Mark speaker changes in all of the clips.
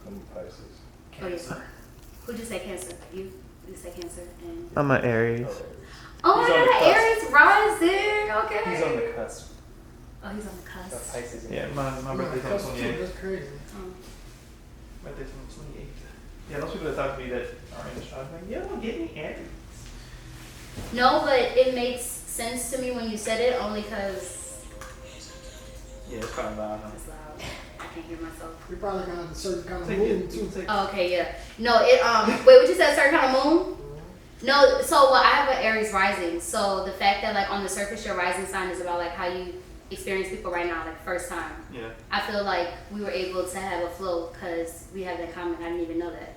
Speaker 1: I'm Pisces.
Speaker 2: Cancer. Oh, yeah. Who just say Cancer? You say Cancer. And
Speaker 3: I'm an Aries.
Speaker 2: Oh my God, Aries rising. Okay.
Speaker 1: He's on the cusp.
Speaker 2: Oh, he's on the cusp.
Speaker 1: Pisces.
Speaker 3: Yeah, my birthday's on the 28th.
Speaker 4: That's crazy.
Speaker 3: Birthday's on the 28th. Yeah, those people that talk to me that are in astrology, like, yeah, don't get me Aries.
Speaker 2: No, but it makes sense to me when you said it, only because
Speaker 3: Yeah, it's kind of loud.
Speaker 2: it's loud. I can't hear myself.
Speaker 4: You probably got a certain kind of
Speaker 3: Take
Speaker 4: moon
Speaker 3: it.
Speaker 4: too.
Speaker 2: Oh, okay, yeah. No, it wait, what you said, certain kind of moon? No, so I have an Aries rising. So the fact that like on the surface your rising sign is about like how you experience people right now, like first time.
Speaker 3: Yeah.
Speaker 2: I feel like we were able to have a flow because we have that comment. I didn't even know that.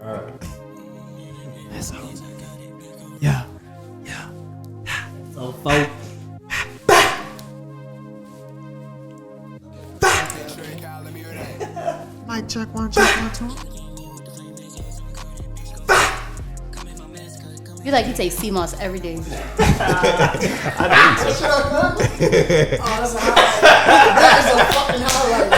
Speaker 1: Alright.
Speaker 5: So, yeah. So, folks.
Speaker 4: Mic check, 1, check, 1, 2.
Speaker 2: You like you take sea moss every day.
Speaker 4: Oh, that's a highlight. That is a fucking highlight, bro.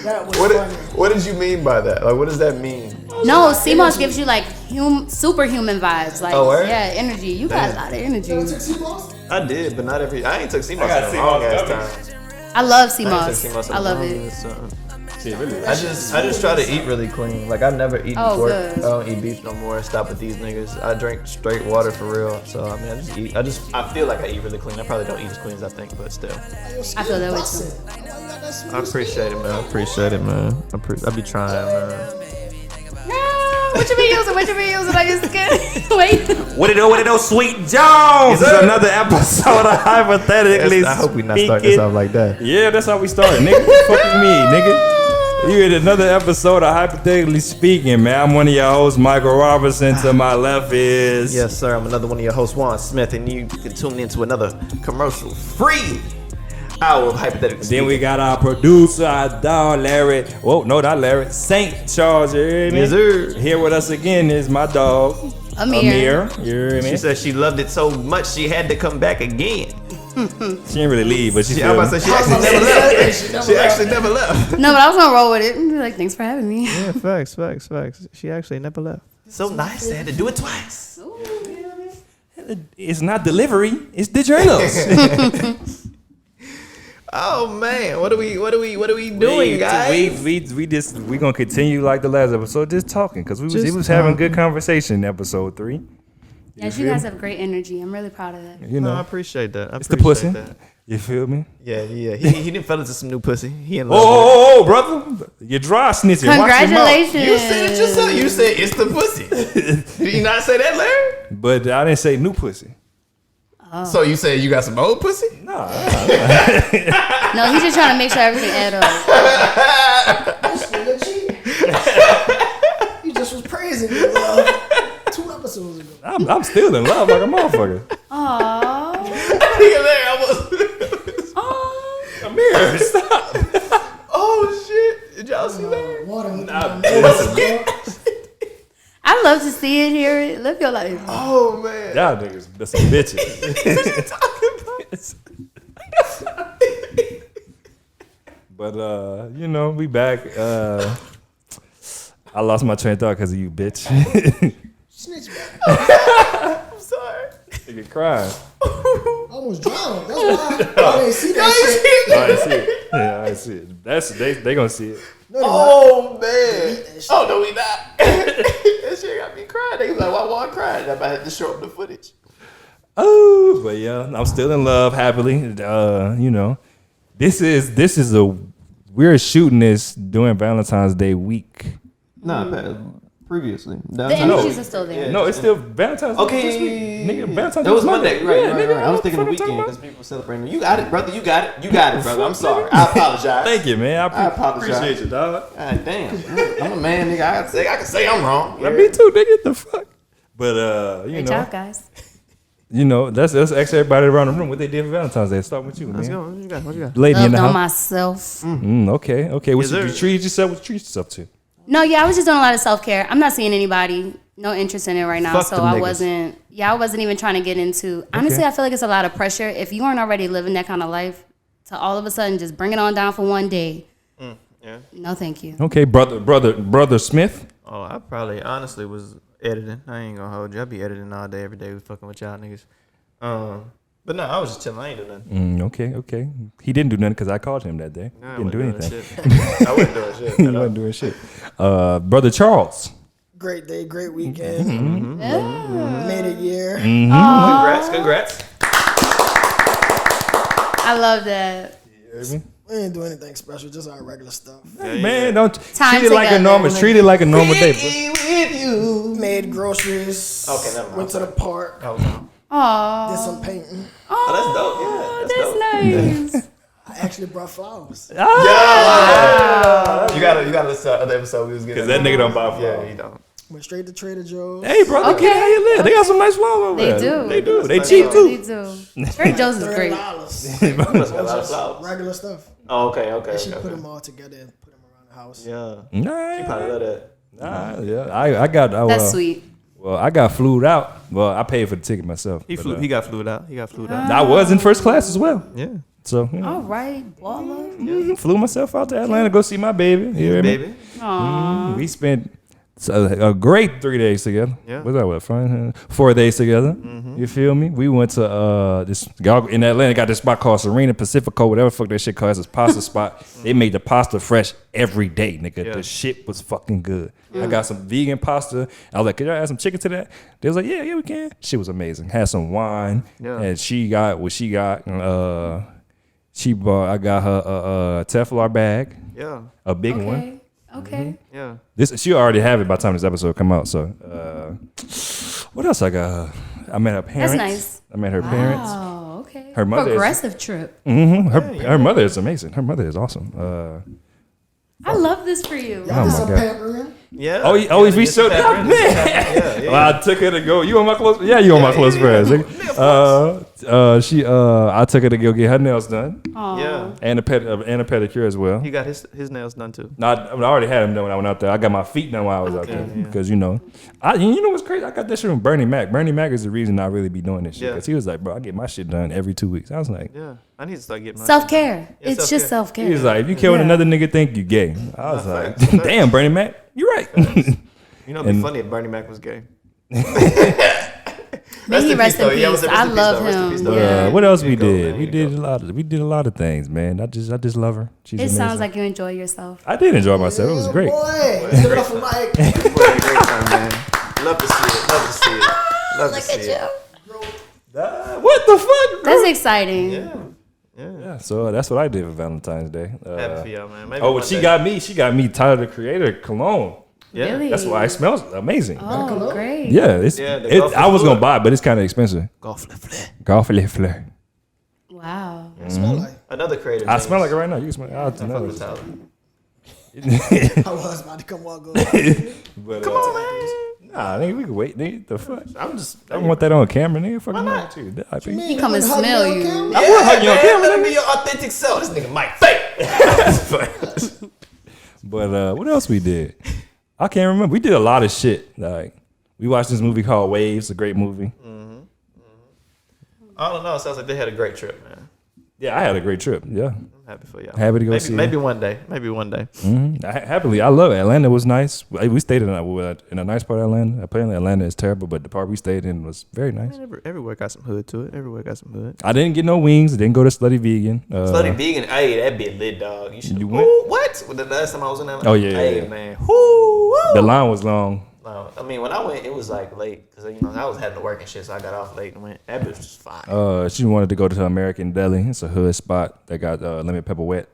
Speaker 4: That was funny.
Speaker 5: What did you mean by that? Like, what does that mean?
Speaker 2: No, sea moss gives you like superhuman vibes. Like,
Speaker 5: Oh, word?
Speaker 2: yeah, energy. You got a lot of energy.
Speaker 4: You took sea moss?
Speaker 5: I did, but not every. I ain't took CMOS
Speaker 1: got
Speaker 5: in a long
Speaker 1: CMOS
Speaker 5: ass
Speaker 1: gummies.
Speaker 5: time.
Speaker 2: I love sea
Speaker 5: I ain't
Speaker 2: moss.
Speaker 5: took CMOS in
Speaker 2: I
Speaker 5: a
Speaker 2: love
Speaker 5: long
Speaker 2: it.
Speaker 5: ass time.
Speaker 1: Shit, really.
Speaker 5: I just try to eat really clean. Like I never eat
Speaker 2: Oh,
Speaker 5: pork.
Speaker 2: good.
Speaker 5: I don't eat beef no more. Stop with these niggas. I drink straight water for real. So I mean, I just eat. I feel like I eat really clean. I probably don't eat as clean as I think, but still.
Speaker 2: I feel that way too.
Speaker 5: I appreciate it, man. I be trying, man.
Speaker 2: No, what you been using? What you been using on your skin? Wait.
Speaker 1: What it do, Sweet Jones? This is another episode of Hypothetically
Speaker 5: I hope we not
Speaker 1: Speaking.
Speaker 5: start this off like that.
Speaker 1: Yeah, that's how we started, nigga. Fuck with me, nigga. You in another episode of Hypothetically Speaking, man. I'm one of your hosts, Michael Robinson. To my left is...
Speaker 5: Yes, sir. I'm another one of your hosts, Juan Smith, and you can tune into another commercial-free hour of Hypothetically Speaking.
Speaker 1: Then we got our producer, our dog, Larry. Oh, no, not Larry. Saint Charles, you hear me?
Speaker 5: Yes, sir.
Speaker 1: Here with us again is my dog,
Speaker 2: Amir.
Speaker 1: You hear me?
Speaker 5: She said she loved it so much she had to come back again.
Speaker 1: She didn't really leave, but she
Speaker 5: I'm about to say she actually never left. She actually never left.
Speaker 2: No, but I was gonna roll with it. Like, thanks for having me.
Speaker 5: Yeah, facts. She actually never left. So nice, they had to do it twice.
Speaker 1: It's not delivery, it's the journals.
Speaker 5: Oh man, what are we doing, guys?
Speaker 1: We gonna continue like the last episode, just talking, because we was having good conversation in episode 3.
Speaker 2: Yes, you guys have great energy. I'm really proud of that.
Speaker 1: You know,
Speaker 5: I appreciate that.
Speaker 1: it's the pussy. You feel me?
Speaker 5: Yeah. He didn't fell into some new pussy. He in love.
Speaker 1: Oh, brother, you dry snitching.
Speaker 2: Congratulations.
Speaker 5: You said it yourself. You said it's the pussy. Did you not say that, Larry?
Speaker 1: But I didn't say new pussy.
Speaker 2: Oh.
Speaker 5: So you said you got some old pussy?
Speaker 1: Nah.
Speaker 2: No, he's just trying to make sure everything add up.
Speaker 4: This nigga cheating. He just was praising you, love. 2 episodes ago.
Speaker 1: I'm still in love like a motherfucker.
Speaker 2: Aww.
Speaker 5: Larry almost.
Speaker 2: Aww.
Speaker 5: Amir, stop. Oh shit! Did y'all see Larry?
Speaker 4: Water.
Speaker 2: I love to see it, hear it. Live your life.
Speaker 5: Oh man.
Speaker 1: Y'all niggas, that's some bitches.
Speaker 5: What you talking about?
Speaker 1: But you know, we back. I lost my train of thought because of you, bitch.
Speaker 4: Snitch back.
Speaker 5: I'm sorry.
Speaker 1: Nigga crying.
Speaker 4: I almost drowned. That's why I didn't see that shit.
Speaker 1: I didn't see it. Yeah, I didn't see it. They gonna see it.
Speaker 4: No, they
Speaker 5: Oh man. Oh no, we not. That shit got me crying. They was like, why Juan crying? I had to show up the footage.
Speaker 1: Oh, but yeah, I'm still in love happily. You know, this is we're shooting this during Valentine's Day week.
Speaker 5: Nah, previously.
Speaker 2: The energies are still there.
Speaker 1: No, it's still Valentine's Day this week.
Speaker 5: Okay.
Speaker 1: Nigga, Valentine's
Speaker 5: That
Speaker 1: Day
Speaker 5: was Monday. Right,
Speaker 1: Yeah,
Speaker 5: right,
Speaker 1: nigga,
Speaker 5: right. I was thinking the
Speaker 1: what the fuck I'm
Speaker 5: weekend
Speaker 1: talking
Speaker 5: because people celebrating. You got it, brother. You got it, brother. I'm sorry. I apologize.
Speaker 1: about? Thank you, man.
Speaker 5: I apologize.
Speaker 1: Appreciate you, dog.
Speaker 5: God damn. I'm a man, nigga. I can say I'm wrong.
Speaker 1: Yeah. Me too, nigga. The fuck. But you
Speaker 2: Great
Speaker 1: know,
Speaker 2: job, guys.
Speaker 1: you know, let's ask everybody around the room what they did for Valentine's Day. Start with you, man.
Speaker 5: Let's go. What you got?
Speaker 1: Lady in
Speaker 2: Loved
Speaker 1: the
Speaker 2: on
Speaker 1: house.
Speaker 2: myself.
Speaker 1: Okay. What
Speaker 5: Yes,
Speaker 1: you
Speaker 5: sir.
Speaker 1: treat yourself? What you treat yourself to?
Speaker 2: No, yeah, I was just doing a lot of self-care. I'm not seeing anybody. No interest in it right now.
Speaker 5: Fuck
Speaker 2: So
Speaker 5: them
Speaker 2: I
Speaker 5: niggas.
Speaker 2: wasn't even trying to get into. Honestly, I feel like it's a lot of pressure. If you aren't already living that kind of life, to all of a sudden just bring it on down for one day.
Speaker 5: And Yeah.
Speaker 2: No, thank you.
Speaker 1: Okay, brother Smith.
Speaker 5: Oh, I probably honestly was editing. I ain't gonna hold you. I be editing all day, every day. We fucking with y'all niggas. But no, I was just chilling. I ain't do nothing.
Speaker 1: Okay. He didn't do nothing because I called him that day.
Speaker 5: Nah,
Speaker 1: He didn't do anything.
Speaker 5: I wasn't doing shit.
Speaker 1: He wasn't doing shit. Brother Charles.
Speaker 4: Great day, great weekend. Made a year.
Speaker 5: Congrats.
Speaker 2: I love that.
Speaker 4: We ain't do anything special, just our regular stuff.
Speaker 1: Man, don't
Speaker 2: Time
Speaker 1: treat it like a
Speaker 2: together.
Speaker 1: normal. Treat it like a normal day.
Speaker 5: With you.
Speaker 4: Made groceries.
Speaker 5: Okay, never mind.
Speaker 4: Went to the park.
Speaker 5: Oh, no.
Speaker 2: Aww.
Speaker 4: Did some painting.
Speaker 2: Oh,
Speaker 5: that's dope.
Speaker 2: that's nice.
Speaker 4: I actually brought flowers.
Speaker 5: You gotta listen to the other episode we was getting.
Speaker 1: Because that nigga don't buy flowers.
Speaker 5: Yeah, he don't.
Speaker 4: Went straight to Trader Joe's.
Speaker 1: Hey, brother,
Speaker 2: Okay.
Speaker 1: how you live? They got some nice flowers over
Speaker 2: They
Speaker 1: there.
Speaker 2: do.
Speaker 1: They do. They
Speaker 5: That's
Speaker 1: cheap
Speaker 5: nice.
Speaker 2: They
Speaker 1: too.
Speaker 2: do. Trader Joe's is great.
Speaker 4: $30.
Speaker 5: You must got a lot of flowers.
Speaker 4: Regular stuff.
Speaker 5: Oh, okay.
Speaker 4: And she put them all together and put them around the house.
Speaker 5: Yeah.
Speaker 1: Nah,
Speaker 5: You probably love that.
Speaker 1: yeah. I got.
Speaker 2: That's sweet.
Speaker 1: Well, I got flued out. Well, I paid for the ticket myself.
Speaker 5: He
Speaker 1: but,
Speaker 5: got flued out.
Speaker 1: I was in first class as well.
Speaker 5: Yeah.
Speaker 1: So
Speaker 2: All right, baller.
Speaker 1: flew myself out to Atlanta to go see my baby. You hear me?
Speaker 5: Baby.
Speaker 2: Aww.
Speaker 1: We spent a great 3 days together.
Speaker 5: Yeah.
Speaker 1: Was that what fun? 4 days together. You feel me? We went to this y'all in Atlanta. Got this spot called Serena Pacifico, whatever the fuck that shit called. It's a pasta spot. They made the pasta fresh every day, nigga.
Speaker 5: Yeah.
Speaker 1: The shit was fucking good. I got some vegan pasta. I was like, could y'all add some chicken to that? They was like, yeah, we can. Shit was amazing. Had some wine.
Speaker 5: Yeah.
Speaker 1: And she got what she got. She bought. I got her a Teflon bag,
Speaker 5: Yeah.
Speaker 1: a big one.
Speaker 2: Okay.
Speaker 5: Yeah.
Speaker 1: She already have it by the time this episode come out. So, what else I got her? I met her parents.
Speaker 2: That's nice.
Speaker 1: I met her parents.
Speaker 2: Oh, okay.
Speaker 1: Her mother is-
Speaker 2: Progressive trip.
Speaker 1: Her mother is amazing. Her mother is awesome.
Speaker 2: I love this for you.
Speaker 4: Y'all
Speaker 1: Oh
Speaker 4: did
Speaker 1: my
Speaker 4: some
Speaker 1: God.
Speaker 4: pampering.
Speaker 5: Yeah.
Speaker 1: We showed up, man.
Speaker 5: Yeah.
Speaker 1: Well, I took her to go. You on my close? Yeah, you on my close friends. I took her to go get her nails done
Speaker 5: Yeah.
Speaker 1: and a pedicure as well.
Speaker 5: He got his nails done too.
Speaker 1: No, I already had them done when I went out there. I got my feet done while I was out there
Speaker 5: yeah.
Speaker 1: because you know what's crazy? I got that shit from Bernie Mac. Bernie Mac is the reason I really be doing this shit
Speaker 5: Yeah.
Speaker 1: because he was like, bro, I get my shit done every 2 weeks. I was like,
Speaker 5: Yeah. I need to start getting my
Speaker 2: Self care.
Speaker 5: Yeah,
Speaker 2: It's just self
Speaker 1: he
Speaker 2: care.
Speaker 1: was like, if you care what
Speaker 2: Yeah.
Speaker 1: another nigga think, you gay. I was like,
Speaker 5: facts.
Speaker 1: damn, Bernie Mac, you right.
Speaker 5: You know, it'd be
Speaker 1: And-
Speaker 5: funny if Bernie Mac was gay.
Speaker 2: May he rest in
Speaker 5: Yeah,
Speaker 2: peace.
Speaker 5: rest
Speaker 2: I
Speaker 5: in peace,
Speaker 2: love
Speaker 5: though. Rest in peace,
Speaker 2: him.
Speaker 5: though.
Speaker 2: Yeah.
Speaker 1: What else we
Speaker 5: You go,
Speaker 1: did?
Speaker 5: man,
Speaker 1: We
Speaker 5: you
Speaker 1: did
Speaker 5: go.
Speaker 1: a lot of things, man. I just love her. She's
Speaker 2: It
Speaker 1: amazing.
Speaker 2: sounds like you enjoy yourself.
Speaker 1: I did enjoy myself. It was great.
Speaker 4: Boy, give it up for Mike.
Speaker 5: We had a great time, man. Love to see it. Love to see it. Love to
Speaker 2: Look
Speaker 5: see
Speaker 2: at
Speaker 5: it.
Speaker 2: you.
Speaker 1: What the fuck? bro?
Speaker 2: That's exciting.
Speaker 5: Yeah.
Speaker 1: Yeah, so that's what I did for Valentine's Day.
Speaker 5: Happy for y'all, man. Maybe
Speaker 1: Oh,
Speaker 5: one
Speaker 1: but she
Speaker 5: day.
Speaker 1: got me Tyler the Creator cologne.
Speaker 5: Yeah.
Speaker 2: Really?
Speaker 1: That's why it smells amazing.
Speaker 2: Oh, great.
Speaker 1: Yeah, I was gonna
Speaker 5: Golf
Speaker 1: buy it, but it's kind of expensive.
Speaker 5: Golf flip.
Speaker 1: Golf fleur.
Speaker 2: Wow.
Speaker 4: Smell like.
Speaker 5: Another creative.
Speaker 1: I smell like it right now. You can smell it.
Speaker 5: I fuck
Speaker 1: know.
Speaker 5: with Tyler.
Speaker 4: I was about to come walk over.
Speaker 1: Come on, man. Nah, nigga, we can wait. Nigga, the fuck? I don't want that on camera, nigga. Fuck wrong with you. I think-
Speaker 2: He come and smell you.
Speaker 1: I would hug you on camera,
Speaker 5: Let me
Speaker 1: nigga.
Speaker 5: be your authentic self. This nigga Mike fake.
Speaker 1: But what else we did? I can't remember. We did a lot of shit. Like we watched this movie called Waves, a great movie.
Speaker 5: I don't know. It sounds like they had a great trip, man.
Speaker 1: Yeah, I had a great trip. Yeah.
Speaker 5: I'm happy for y'all.
Speaker 1: Happy to go
Speaker 5: maybe,
Speaker 1: see it.
Speaker 5: Maybe one day. Maybe one day.
Speaker 1: Happily, I love it. Atlanta was nice. We stayed in a nice part of Atlanta. Apparently, Atlanta is terrible, but the part we stayed in was very nice.
Speaker 5: Man, everywhere got some hood to it. Everywhere got some hood.
Speaker 1: I didn't get no wings. Didn't go to Slutty Vegan.
Speaker 5: Slutty vegan. Hey, that be lit, dog. You should.
Speaker 1: You went?
Speaker 5: What? The last time I was in Atlanta.
Speaker 1: Oh, yeah,
Speaker 5: Hey,
Speaker 1: yeah.
Speaker 5: man. Whoo.
Speaker 1: The line was long.
Speaker 5: No, I mean when I went, it was like late because I was having to work and shit, so I got off late and went. That bitch was fine.
Speaker 1: She wanted to go to American Deli. It's a hood spot that got lemon pepper wet.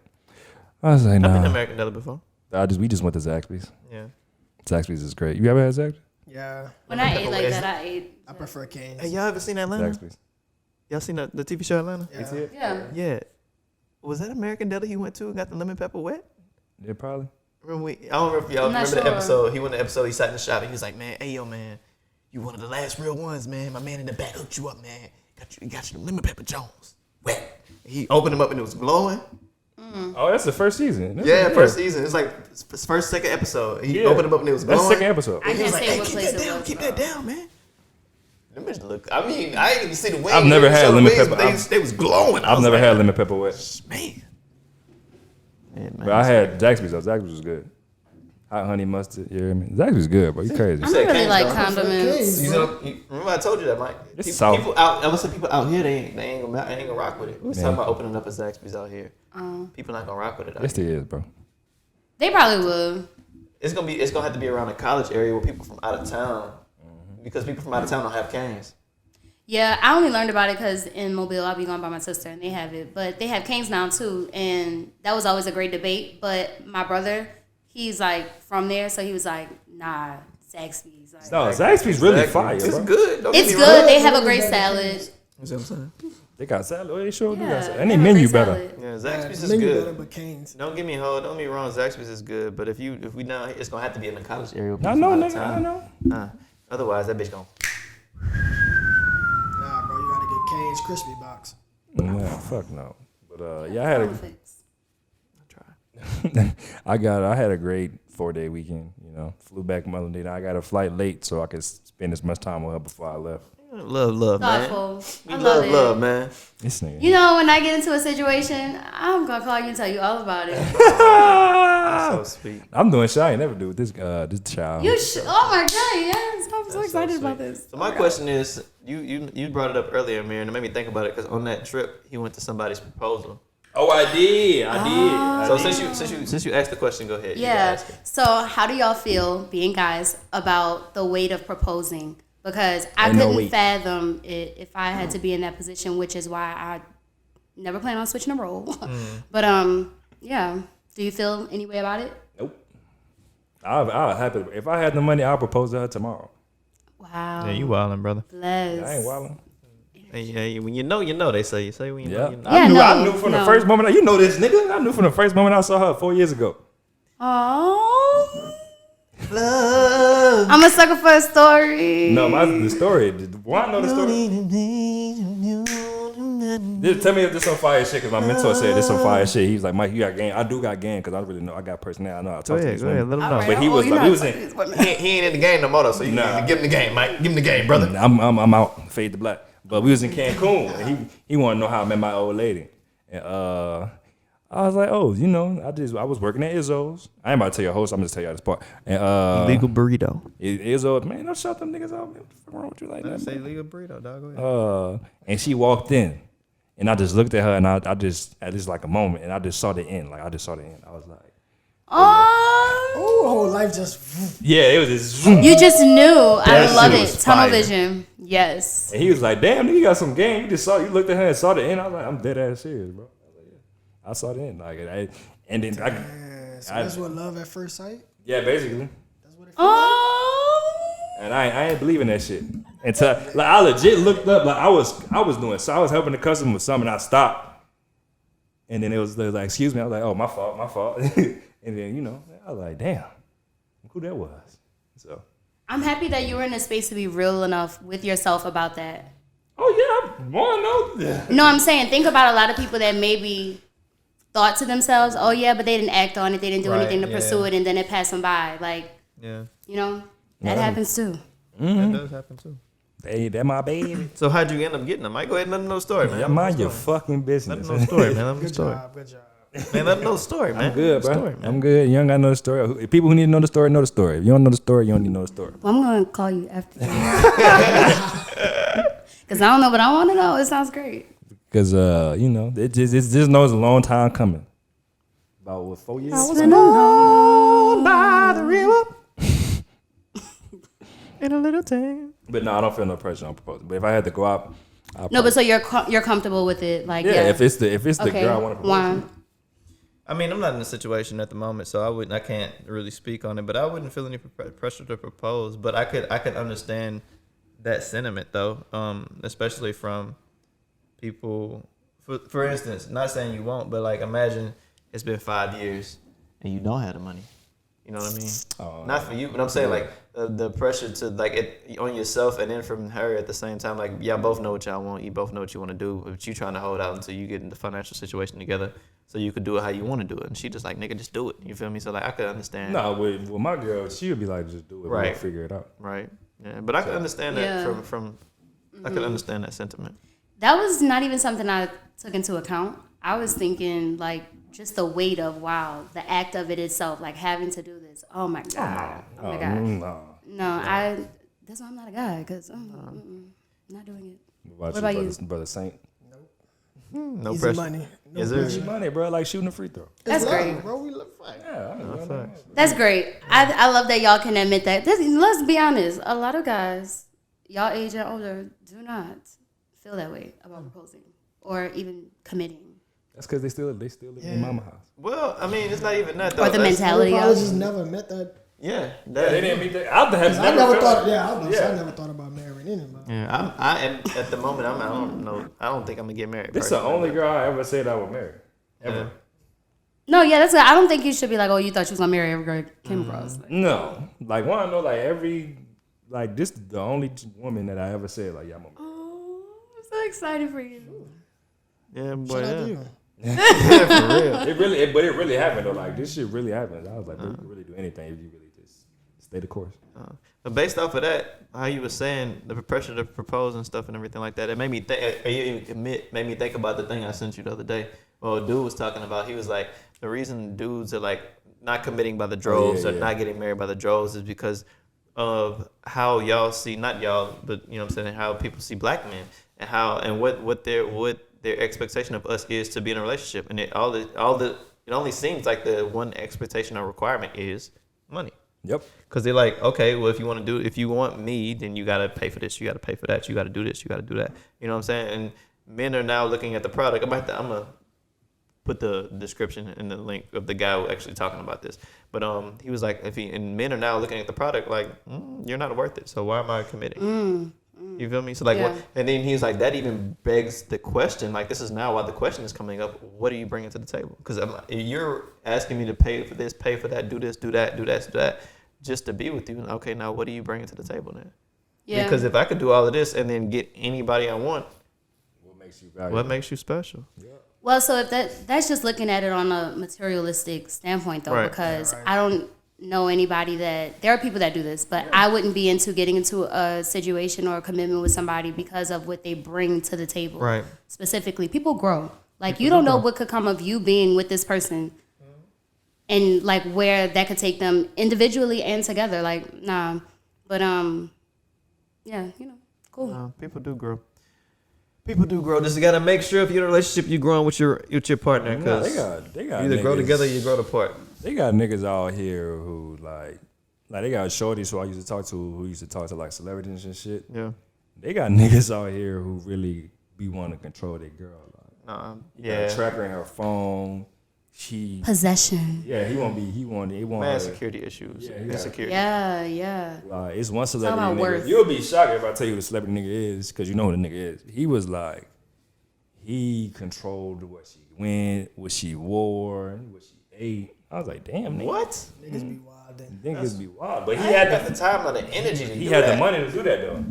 Speaker 1: I was like,
Speaker 5: I've been to
Speaker 1: nah.
Speaker 5: American Deli before.
Speaker 1: We just went to Zaxby's.
Speaker 5: Yeah.
Speaker 1: Zaxby's is great. You ever had Zaxby's?
Speaker 4: Yeah,
Speaker 2: When I ate like that, I ate.
Speaker 4: I prefer Cane's.
Speaker 5: Hey, y'all ever seen Atlanta?
Speaker 1: Zaxby's.
Speaker 5: Y'all seen the TV show Atlanta?
Speaker 4: Yeah.
Speaker 2: Yeah.
Speaker 5: Yeah. Was that American Deli he went to and got the lemon pepper wet?
Speaker 1: Yeah, probably.
Speaker 5: Remember I don't remember if y'all
Speaker 2: I'm not
Speaker 5: remember the
Speaker 2: sure.
Speaker 5: episode. He went to the episode. He sat in the shop. He was like, "Man, hey yo, man, you one of the last real ones, man. My man in the back hooked you up, man. Got you the lemon pepper Jones wet." He opened them up and it was glowing.
Speaker 1: Oh, that's the first season.
Speaker 5: First season. It's like first, second episode. He
Speaker 1: Yeah.
Speaker 5: opened them up and it was glowing.
Speaker 1: That's the second episode.
Speaker 2: I
Speaker 5: He was
Speaker 2: can't
Speaker 5: like,
Speaker 2: say
Speaker 5: "Hey,
Speaker 2: what
Speaker 5: keep
Speaker 2: place
Speaker 5: that
Speaker 2: it
Speaker 5: down,
Speaker 2: was.
Speaker 5: keep that down, man." Them bitches look. I mean, I ain't even see the wings.
Speaker 1: I've never
Speaker 5: They
Speaker 1: had
Speaker 5: showed the
Speaker 1: lemon
Speaker 5: wings,
Speaker 1: pepper.
Speaker 5: but They was glowing. I
Speaker 1: I've
Speaker 5: was
Speaker 1: never
Speaker 5: like,
Speaker 1: had lemon pepper wet.
Speaker 5: Man, Yeah, man.
Speaker 1: But I had Zaxby's though. Zaxby's was good. Hot honey mustard. You hear me? Zaxby's good, bro. You crazy.
Speaker 2: I don't really like
Speaker 5: Cane's,
Speaker 2: condiments.
Speaker 5: remember I told you that, Mike.
Speaker 1: It's soft.
Speaker 5: People out. I was saying people out here, they ain't gonna rock with it. We was talking about opening up a Zaxby's out here. People not gonna rock with it.
Speaker 1: Yes, it is, bro.
Speaker 2: They probably would.
Speaker 5: It's gonna have to be around the college area where people from out of town, because people from out of town don't have Canes.
Speaker 2: Yeah, I only learned about it because in Mobile, I'll be going by my sister, and they have it. But they have Canes now, too, and that was always a great debate. But my brother, he's, like, from there, so he was like, nah, Zaxby's. Like,
Speaker 1: No, Zaxby's really fire,
Speaker 5: It's
Speaker 1: bro.
Speaker 5: good. Don't get
Speaker 2: it's
Speaker 5: me
Speaker 2: good.
Speaker 5: wrong.
Speaker 2: They have a great salad.
Speaker 5: You see what I'm saying?
Speaker 1: They got salad. Oh, they sure do got
Speaker 2: Yeah,
Speaker 1: salad.
Speaker 2: they
Speaker 1: And they
Speaker 2: have a
Speaker 1: menu
Speaker 2: great
Speaker 1: better.
Speaker 2: salad.
Speaker 5: Yeah, Zaxby's is
Speaker 4: Menu
Speaker 5: good.
Speaker 4: better, but Cane's.
Speaker 5: Don't get me wrong, Zaxby's is good, but if we now, it's gonna have to be in the college area.
Speaker 1: I know, nigga. I know.
Speaker 5: Otherwise, that bitch gonna.
Speaker 4: Nah, bro, you gotta get Cane's crispy box.
Speaker 1: Yeah, fuck no. But yeah, I had a
Speaker 2: Fix.
Speaker 1: I had a great 4-day weekend. You know, flew back Monday. I got a flight late, so I could spend as much time with her before I left.
Speaker 5: Love, man.
Speaker 2: Thoughtful.
Speaker 5: We
Speaker 2: I love it.
Speaker 5: love, man.
Speaker 1: This nigga.
Speaker 2: You know, when I get into a situation, I'm going to call you and tell you all about it.
Speaker 5: That's so sweet.
Speaker 1: I'm doing shit I ain't never do with this child.
Speaker 2: Oh, my God. Yes. I'm so
Speaker 5: That's
Speaker 2: excited
Speaker 5: sweet.
Speaker 2: about this.
Speaker 5: So my question is, you brought it up earlier, man, and it made me think about it because on that trip he went to somebody's proposal.
Speaker 1: Oh, I did.
Speaker 5: So since you asked the question, go ahead. You can
Speaker 2: Yeah.
Speaker 5: ask it.
Speaker 2: So how do y'all feel, being guys, about the weight of proposing? Because I
Speaker 1: Ain't no
Speaker 2: couldn't
Speaker 1: weight.
Speaker 2: fathom it if I had to be in that position, which is why I never plan on switching a role. But yeah. Do you feel any way about it?
Speaker 1: Nope. I'll happy if I had the money. I'll propose to her tomorrow.
Speaker 2: Wow.
Speaker 5: Yeah, you wildin', brother.
Speaker 2: Bless.
Speaker 1: I ain't wildin'.
Speaker 5: Hey, when you know, they say. You say when you know,
Speaker 1: Yeah,
Speaker 5: you know.
Speaker 2: Yeah,
Speaker 1: I knew from the first moment. You know this nigga. I knew from the first moment I saw her 4 years ago.
Speaker 2: Oh.
Speaker 5: Love.
Speaker 2: I'm a sucker for a story.
Speaker 1: No, the story. Why I know the story? Tell me if this some fire shit, because my mentor said this some fire shit. He was like, Mike, you got game. I do got game, because I really know I got personality. I know I talk to these women.
Speaker 5: let him
Speaker 2: All
Speaker 5: know.
Speaker 2: right.
Speaker 1: But he
Speaker 2: Oh,
Speaker 1: was
Speaker 2: you're
Speaker 1: like,
Speaker 2: not
Speaker 1: he was
Speaker 2: sucking
Speaker 1: in.
Speaker 2: these women.
Speaker 5: He ain't in the game no more though, so you
Speaker 1: Nah.
Speaker 5: give him the game, Mike. Give him the game, brother.
Speaker 1: I'm out, fade to black. But we was in Cancun, and he wanted to know how I met my old lady. And I was like, oh, you know, I was working at Izzo's. I ain't about to tell you a host. I'm just tell you this part. And
Speaker 5: Legal burrito.
Speaker 1: Izzo's, man, don't shut them niggas out. Man. What the fuck wrong with you like that?
Speaker 5: Say legal burrito, dog. Go ahead.
Speaker 1: And she walked in, and I just looked at her, and I just at least like a moment, and I just saw the end. Like I just saw the end. I was like,
Speaker 2: Oh.
Speaker 4: Oh, life just.
Speaker 1: yeah, it was just.
Speaker 2: You just knew. I
Speaker 1: That
Speaker 2: love
Speaker 1: shit
Speaker 2: it.
Speaker 1: was
Speaker 2: Tunnel
Speaker 1: fire.
Speaker 2: vision. Yes.
Speaker 1: And he was like, damn, nigga, you got some game. You looked at her and saw the end. I was like, I'm dead ass serious, bro. I was like, yeah. I saw the end. Like, and then
Speaker 4: Yeah, so that's what love at first sight.
Speaker 1: yeah, basically.
Speaker 4: That's what it feels
Speaker 2: Oh.
Speaker 1: And I ain't believing that shit. Until like I legit looked up, like I was doing, so I was helping the customer with something, and I stopped. And then it was like, excuse me. I was like, oh, my fault. And then, you know, I was like, damn, who that was. So,
Speaker 2: I'm happy that you were in a space to be real enough with yourself about that.
Speaker 1: oh yeah, I want to know.
Speaker 2: No, I'm saying think about a lot of people that maybe thought to themselves, oh yeah, but they didn't act on it. They didn't do
Speaker 5: Right,
Speaker 2: anything to
Speaker 5: yeah.
Speaker 2: pursue it, and then it passed them by. Like,
Speaker 5: Yeah,
Speaker 2: you know, that happens too.
Speaker 5: that does happen too.
Speaker 1: Hey, that my baby.
Speaker 5: So how'd you end up getting them? Mike, go ahead and let them know the story, man.
Speaker 1: Yeah, mind your fucking
Speaker 5: Let
Speaker 1: business.
Speaker 5: them know the story, man. Let them know the
Speaker 4: Good
Speaker 5: story.
Speaker 4: job, good job.
Speaker 5: Man, let them know the story, man.
Speaker 1: I'm good, bro.
Speaker 5: Story, man.
Speaker 1: I'm good. You don't got to know the story. People who need to know the story know the story. If you don't know the story, you don't need to know the story.
Speaker 2: Well, I'm gonna call you after because I don't know, but I want to know. It sounds great.
Speaker 1: Because, you know, it just knows a long time coming. About, what, 4 years?
Speaker 2: alone
Speaker 5: by the river in a little town.
Speaker 1: But no, I don't feel no pressure on proposing. But if I had to go out,
Speaker 2: No, but so you're comfortable with it, like
Speaker 1: yeah, if it's the
Speaker 2: okay.
Speaker 1: girl I want to propose
Speaker 2: Why?
Speaker 1: to.
Speaker 5: I mean, I'm not in a situation at the moment, so I can't really speak on it. But I wouldn't feel any pressure to propose. But I could understand that sentiment though, especially from people. For instance, not saying you won't, but like imagine it's been 5 years and you don't have the money. You know what I mean?
Speaker 1: Oh,
Speaker 5: Not for you, but I'm saying like the pressure to like it on yourself, and then from her at the same time. Like y'all both know what y'all want, you both know what you want to do, but you trying to hold out until you get in the financial situation together, so you could do it how you want to do it. And she just like, nigga, just do it. You feel me? So like I could understand.
Speaker 1: No, with my girl, she would be like, just do it.
Speaker 5: Right.
Speaker 1: We'll figure it out.
Speaker 5: Right. Yeah, but I could understand that
Speaker 2: Yeah.
Speaker 5: from I could understand that sentiment.
Speaker 2: That was not even something I took into account. I was thinking like just the weight of the act of it itself, like having to do this. Oh my god. Oh my god. No, that's why I'm not a guy, because not doing it.
Speaker 1: What
Speaker 2: about you?
Speaker 1: Brother Saint?
Speaker 5: No
Speaker 4: Easy
Speaker 5: pressure.
Speaker 4: money. No
Speaker 5: Is there?
Speaker 1: Easy money, bro. Like shooting a free throw.
Speaker 2: That's
Speaker 4: love,
Speaker 2: great.
Speaker 4: bro. We look fine.
Speaker 1: Yeah, I know.
Speaker 2: That's great. I love that y'all can admit that. Let's be honest. A lot of guys, y'all age and older, do not feel that way about proposing or even committing.
Speaker 1: That's because they still live in mama house.
Speaker 5: Well, I mean, it's not even that though.
Speaker 2: Or the
Speaker 5: That's-
Speaker 2: mentality
Speaker 4: Probably
Speaker 2: of
Speaker 4: just never met that.
Speaker 5: Yeah,
Speaker 1: They didn't meet that. I have
Speaker 4: I never thought. Yeah,
Speaker 1: Yeah.
Speaker 4: I never thought about marrying anybody.
Speaker 5: Yeah, I am at the moment. I don't know. I don't think I'm gonna get married.
Speaker 1: This is the
Speaker 5: personally,
Speaker 1: only
Speaker 5: but-
Speaker 1: girl I ever said I would marry. Ever.
Speaker 2: No, yeah, that's good. I don't think you should be like, oh, you thought you was gonna marry every girl you came across. Like,
Speaker 1: No. Like, one, I know, like, this is the only woman that I ever said, like, yeah, I'm gonna marry.
Speaker 2: oh, I'm so excited for you.
Speaker 5: Yeah, boy.
Speaker 4: Shout out to
Speaker 5: Yeah.
Speaker 4: you.
Speaker 5: Yeah, for real.
Speaker 1: It really happened, though. Like, this shit really happened. I was like, bro, you can really do anything if you really just stay the course.
Speaker 5: But based off of that, how you were saying the pressure to propose and stuff and everything like that, it made me made me think about the thing I sent you the other day. Well, a dude was talking about. He was like, the reason dudes are like not committing by the droves or not getting married by the droves is because of how y'all see, not y'all, but you know what I'm saying, how people see black men and what their expectation of us is to be in a relationship, and it only seems like the one expectation or requirement is money.
Speaker 1: Yep.
Speaker 5: Because they're like, okay, well, if you want me, then you got to pay for this, you got to pay for that, you got to do this, you got to do that. You know what I'm saying? And men are now looking at the product. I'm going to put the description and the link of the guy who actually talking about this. But he was like, and men are now looking at the product like, you're not worth it, so why am I committing? You feel me? So like,
Speaker 2: Yeah.
Speaker 5: and then he was like, that even begs the question. Like, this is now why the question is coming up. What are you bringing to the table? Because you're asking me to pay for this, pay for that, do this, do that, do that, do that, just to be with you. Okay, now what are you bringing to the table then?
Speaker 2: Yeah.
Speaker 5: Because if I could do all of this and then get anybody I want,
Speaker 1: What makes you valuable?
Speaker 5: what makes you special?
Speaker 2: Well, so if that's just looking at it on a materialistic standpoint, though,
Speaker 5: Right.
Speaker 2: because I don't know anybody that there are people that do this, but I wouldn't be into getting into a situation or a commitment with somebody because of what they bring to the table.
Speaker 5: Right.
Speaker 2: Specifically, people grow. Like you don't know what could come of you being with this person, and like where that could take them individually and together. Like nah, but yeah, cool.
Speaker 5: People do grow. People do grow. Just gotta make sure if you're in a relationship, you're growing with your partner.
Speaker 1: Nah,
Speaker 5: Because
Speaker 1: they got
Speaker 5: you either grow
Speaker 1: niggas-
Speaker 5: together or you grow apart.
Speaker 1: They got niggas out here who like they got shorties who I used to talk to who used to talk to like celebrities and shit.
Speaker 5: Yeah.
Speaker 1: They got niggas out here who really be wanting to control their girl. Like,
Speaker 5: Yeah.
Speaker 1: track her in her phone.
Speaker 2: Possession.
Speaker 1: Yeah, he won't.
Speaker 5: Man, security issues.
Speaker 1: Yeah,
Speaker 5: Insecurity.
Speaker 2: Yeah.
Speaker 1: It's one
Speaker 2: Talking
Speaker 1: celebrity
Speaker 2: about
Speaker 1: nigga.
Speaker 2: worth.
Speaker 1: You'll be shocked if I tell you who the celebrity nigga is, because you know who the nigga is. He was like, he controlled what she went, what she wore, what she ate. I was like, damn, nigga.
Speaker 5: What?
Speaker 4: Niggas be wild. Then.
Speaker 1: Niggas be wild, but he
Speaker 5: I ain't
Speaker 1: had
Speaker 5: got the time or the energy to
Speaker 1: he
Speaker 5: do
Speaker 1: had
Speaker 5: that.
Speaker 1: the money to do that though.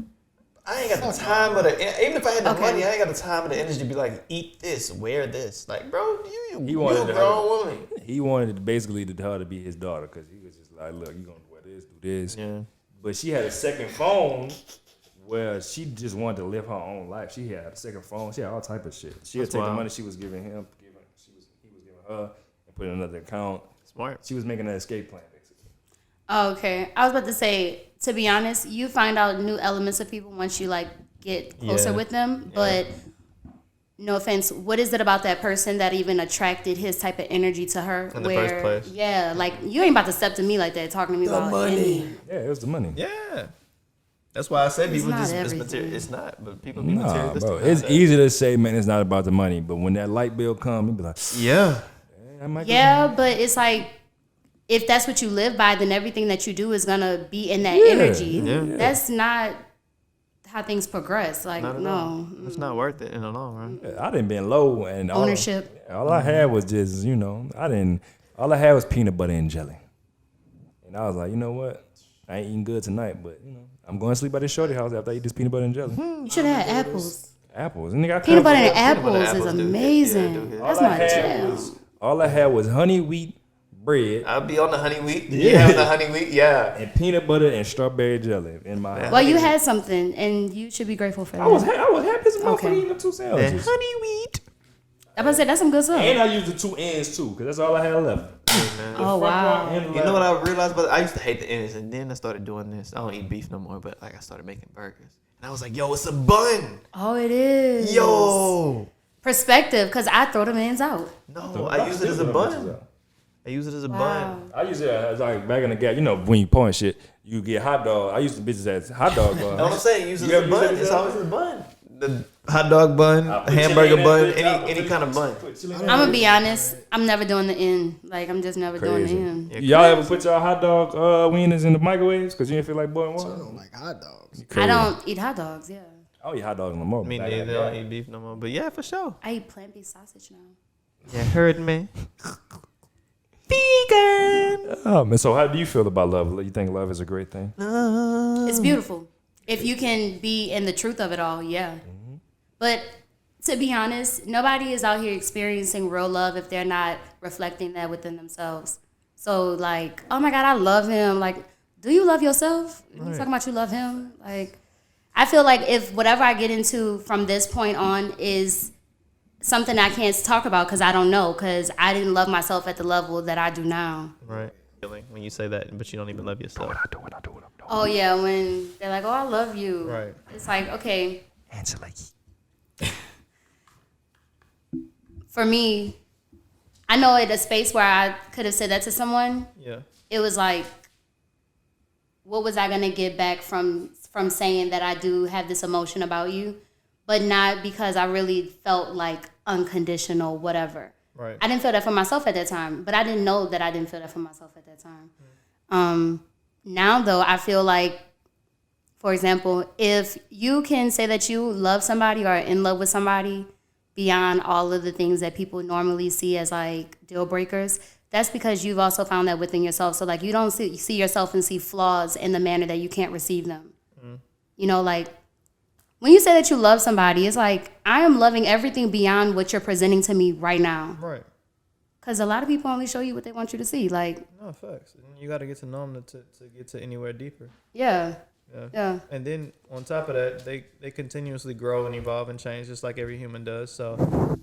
Speaker 5: I ain't got the time or the even if I had the
Speaker 2: Okay.
Speaker 5: money, I ain't got the time or the energy to be like, eat this, wear this. Like, bro, you
Speaker 1: wanted
Speaker 5: a
Speaker 1: to
Speaker 5: grown woman.
Speaker 1: He wanted basically her to be his daughter, because he was just like, look, you gonna wear this, do this.
Speaker 5: Yeah.
Speaker 1: But she had a second phone where she just wanted to live her own life. She had a second phone. She had all type of shit. She would
Speaker 5: That's
Speaker 1: take the
Speaker 5: wild.
Speaker 1: money she was giving him, he was giving her, and put it in another account.
Speaker 5: Smart.
Speaker 1: She was making an escape plan, basically.
Speaker 2: Okay. I was about to say, to be honest, you find out new elements of people once you like get closer
Speaker 5: Yeah.
Speaker 2: with them. But no offense, what is it about that person that even attracted his type of energy to her?
Speaker 5: In the first place.
Speaker 2: Yeah, like you ain't about to step to me like that, talking to me
Speaker 4: The
Speaker 2: about
Speaker 4: money.
Speaker 2: any-
Speaker 1: Yeah, it was the money.
Speaker 5: Yeah. That's why I said people
Speaker 2: not
Speaker 5: just it's
Speaker 2: everything.
Speaker 5: material. It's not, but people be
Speaker 1: Nah,
Speaker 5: materialistic.
Speaker 1: bro. It's easy to say, man, it's not about the money. But when that light bill come, you be like,
Speaker 5: Yeah.
Speaker 1: I might
Speaker 2: Yeah, but it's like if that's what you live by, then everything that you do is gonna be in that
Speaker 1: Yeah,
Speaker 2: energy.
Speaker 5: yeah.
Speaker 2: That's not how things progress. Like
Speaker 5: Not at
Speaker 2: no.
Speaker 5: all. It's not worth it in the long run.
Speaker 1: I done been low and
Speaker 2: Ownership.
Speaker 1: All I had was just, all I had was peanut butter and jelly. And I was like, you know what? I ain't eating good tonight, but I'm going to sleep at this shorty house after I eat this peanut butter and jelly.
Speaker 2: You should have had apples.
Speaker 1: Apples. And nigga, I
Speaker 2: Peanut butter and
Speaker 5: Peanut butter
Speaker 2: apples is
Speaker 5: apples do hit.
Speaker 2: amazing.
Speaker 5: Yeah, do hit.
Speaker 2: That's my jam.
Speaker 1: all I had was honey wheat bread
Speaker 5: I'll be on the honey wheat.
Speaker 1: Yeah.
Speaker 5: You have the honey wheat? Yeah.
Speaker 1: and peanut butter and strawberry jelly in my house.
Speaker 2: Well, you had something, and you should be grateful for that.
Speaker 1: I was happy as a motherfucker
Speaker 2: Okay.
Speaker 1: eating them two
Speaker 5: The
Speaker 1: sandwiches.
Speaker 5: honey wheat.
Speaker 2: I was say that's some good stuff.
Speaker 1: And I used the 2 ends too, because that's all I had left.
Speaker 2: Oh wow.
Speaker 5: You know what I realized? But I used to hate the ends, and then I started doing this. I don't eat beef no more, but like I started making burgers, and I was like, "Yo, it's a bun."
Speaker 2: Oh, it is.
Speaker 5: Yo.
Speaker 2: Perspective, because I throw the ends out.
Speaker 5: No, I use it as a bun. I use it as a bun.
Speaker 1: I use it as like back in the gap. You know, when you pouring shit, you get hot dog. I used the bitches as hot dog buns.
Speaker 5: Know what I'm saying? Use it
Speaker 1: You
Speaker 5: as a
Speaker 1: ever
Speaker 5: bun.
Speaker 1: use it
Speaker 5: It's
Speaker 1: as a
Speaker 5: always a bun. The hot dog bun, hamburger bun, any kind of bun.
Speaker 2: I'm gonna be honest. I'm never doing the end. Like I'm just never doing the end.
Speaker 1: Y'all ever put y'all hot dog wieners in the microwaves because you didn't feel like boiling
Speaker 4: I
Speaker 1: water?
Speaker 4: don't like hot dogs.
Speaker 2: I don't eat hot dogs. Yeah,
Speaker 1: I don't eat hot dogs no more.
Speaker 5: Me neither. I don't eat beef no more. But yeah, for sure.
Speaker 2: I eat plant-based sausage now.
Speaker 5: Yeah, heard me. Vegan.
Speaker 1: Man, so how do you feel about love? You think love is a great thing?
Speaker 2: It's beautiful if you can be in the truth of it all. Yeah, but to be honest, nobody is out here experiencing real love if they're not reflecting that within themselves. So like, oh my God, I love him. Like, do you love yourself? You talking about you love him? Like, I feel like if whatever I get into from this point on is something I can't talk about because I don't know, because I didn't love myself at the level that I do now.
Speaker 5: Right. When you say that, but you don't even love yourself.
Speaker 1: I do it.
Speaker 2: Oh yeah, when they're like, oh, I love you.
Speaker 5: Right.
Speaker 2: It's like, okay.
Speaker 1: Angela.
Speaker 2: For me, I know at a space where I could have said that to someone,
Speaker 5: Yeah.
Speaker 2: it was like, what was I gonna get back from saying that I do have this emotion about you, but not because I really felt like unconditional whatever.
Speaker 5: Right.
Speaker 2: I didn't feel that for myself at that time, but I didn't know that I didn't feel that for myself at that time. Now though, I feel like, for example, if you can say that you love somebody or are in love with somebody beyond all of the things that people normally see as like deal breakers, that's because you've also found that within yourself. So like you don't see yourself and see flaws in the manner that you can't receive them. You know, like when you say that you love somebody, it's like I am loving everything beyond what you're presenting to me right now.
Speaker 5: Right.
Speaker 2: Because a lot of people only show you what they want you to see. Like,
Speaker 5: No, facts. You got to get to know them to get to anywhere deeper.
Speaker 2: yeah.
Speaker 5: Yeah. And then on top of that, they continuously grow and evolve and change just like every human does. So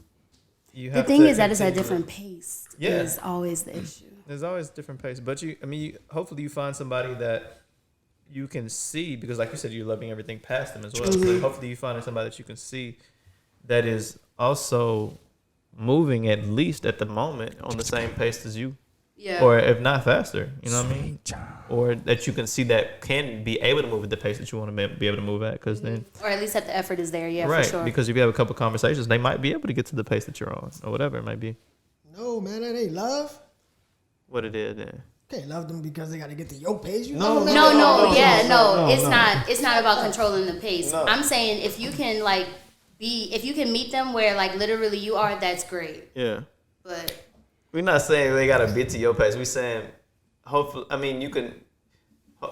Speaker 5: you
Speaker 2: The
Speaker 5: have
Speaker 2: thing
Speaker 5: to
Speaker 2: is that it's at a
Speaker 5: continue-
Speaker 2: different pace.
Speaker 5: Yeah.
Speaker 2: Is always the issue.
Speaker 5: There's always different pace, but hopefully you find somebody that you can see, because like you said, you're loving everything past them as well. So hopefully you find somebody that you can see that is also moving at least at the moment on the same pace as you,
Speaker 2: Yeah.
Speaker 5: or if not faster. You know what I mean? Or that you can see that can be able to move at the pace that you want to be able to move at, because then
Speaker 2: Or at least that the effort is there. Yeah,
Speaker 5: right,
Speaker 2: for sure.
Speaker 5: because if you have a couple conversations, they might be able to get to the pace that you're on, or whatever it might be.
Speaker 4: No, man, that ain't love.
Speaker 5: What it is, then.
Speaker 4: Can't love them because they got to get to your page. You
Speaker 5: No,
Speaker 4: love them,
Speaker 2: No,
Speaker 4: man.
Speaker 2: it's not about controlling the pace.
Speaker 5: No.
Speaker 2: I'm saying if you can if you can meet them where like literally you are, that's great.
Speaker 5: Yeah.
Speaker 2: But
Speaker 5: We're not saying they gotta be to your pace. We're saying, hopefully, I mean, you can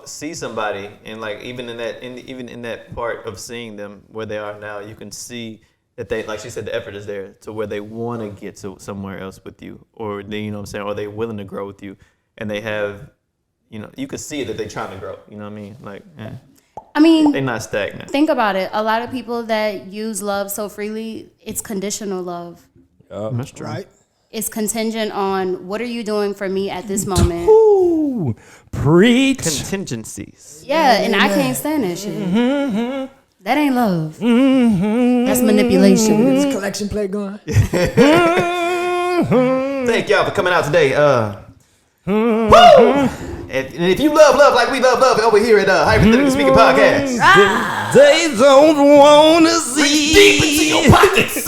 Speaker 5: see somebody, and like even in that part of seeing them where they are now, you can see that they, like she said, the effort is there to where they want to get to somewhere else with you, or they, you know what I'm saying, or they willing to grow with you, and they have, you know, you can see that they're trying to grow. You know what I mean? Like,
Speaker 2: I mean,
Speaker 5: they're not stagnant.
Speaker 2: think about it. A lot of people that use love so freely, it's conditional love.
Speaker 5: That's true.
Speaker 4: Right?
Speaker 2: It's contingent on what are you doing for me at this moment.
Speaker 1: Ooh, preach.
Speaker 5: Contingencies.
Speaker 2: Yeah, and I can't stand that shit. That ain't love. That's manipulation.
Speaker 4: Is this collection plate going?
Speaker 5: Thank y'all for coming out today. Woo! And if you love like we love over here at Hypothetically Speaking Podcast,
Speaker 1: They don't want to see
Speaker 5: deep into your pockets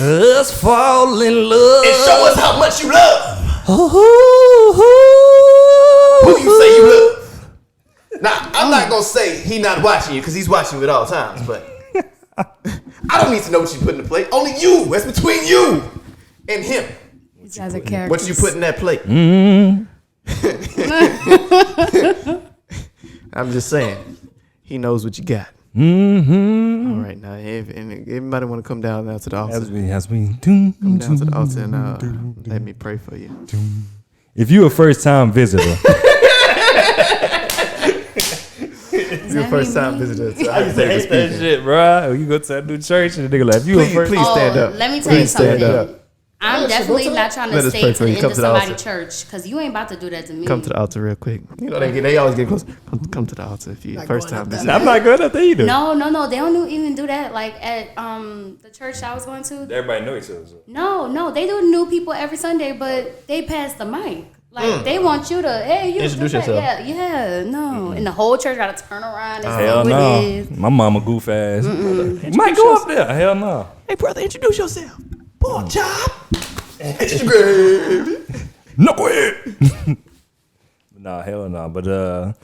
Speaker 1: us fall in love.
Speaker 5: and show us how much you love.
Speaker 1: Who
Speaker 5: Who you say you love? Now, I'm not gonna say he not watching you because he's watching you at all times, but I don't need to know what you put in the plate. Only you. That's between you and him.
Speaker 2: These guys are characters.
Speaker 5: What you put in that plate? I'm just saying, he knows what you got. All right, now, if anybody want to come down now to the altar,
Speaker 1: As we
Speaker 5: come down to the altar and let me pray for you.
Speaker 1: If you a first time visitor,
Speaker 2: Does
Speaker 5: You're
Speaker 2: that
Speaker 5: first
Speaker 2: mean
Speaker 5: time
Speaker 2: me?
Speaker 5: visitor. So
Speaker 1: I used to hate that shit, bro. You go to a new church and the nigga like, you a first.
Speaker 5: Please stand up.
Speaker 2: Let me tell you
Speaker 5: Please stand
Speaker 2: something.
Speaker 5: up.
Speaker 2: I'm
Speaker 4: Yeah,
Speaker 2: definitely
Speaker 4: so go to
Speaker 2: not trying
Speaker 5: Let
Speaker 2: to
Speaker 5: us
Speaker 2: stay
Speaker 5: pray
Speaker 2: to
Speaker 5: for
Speaker 2: the
Speaker 5: you.
Speaker 2: end
Speaker 5: Come
Speaker 2: of
Speaker 5: to the
Speaker 2: somebody's
Speaker 5: altar.
Speaker 2: church because you ain't about to do that to me.
Speaker 5: Come to the altar real quick. You know they always get close. Come to the altar if you
Speaker 4: Not
Speaker 5: first
Speaker 4: going
Speaker 5: time
Speaker 4: up that
Speaker 5: visitor.
Speaker 1: I'm not good at that either.
Speaker 2: No, they don't even do that. Like at the church I was going to.
Speaker 1: Everybody know each other. So.
Speaker 2: No, they do new people every Sunday, but they pass the mic. Like they want you to, hey, you
Speaker 5: Introduce
Speaker 2: do that.
Speaker 5: yourself.
Speaker 2: Yeah, no, and the whole church got to turn around and
Speaker 1: Hell
Speaker 2: see who
Speaker 1: no.
Speaker 2: it is.
Speaker 1: My mama goof ass. Might go up there. Hell no.
Speaker 5: Hey brother, introduce yourself. Pork chop.
Speaker 1: No, go ahead. Nah, hell no. But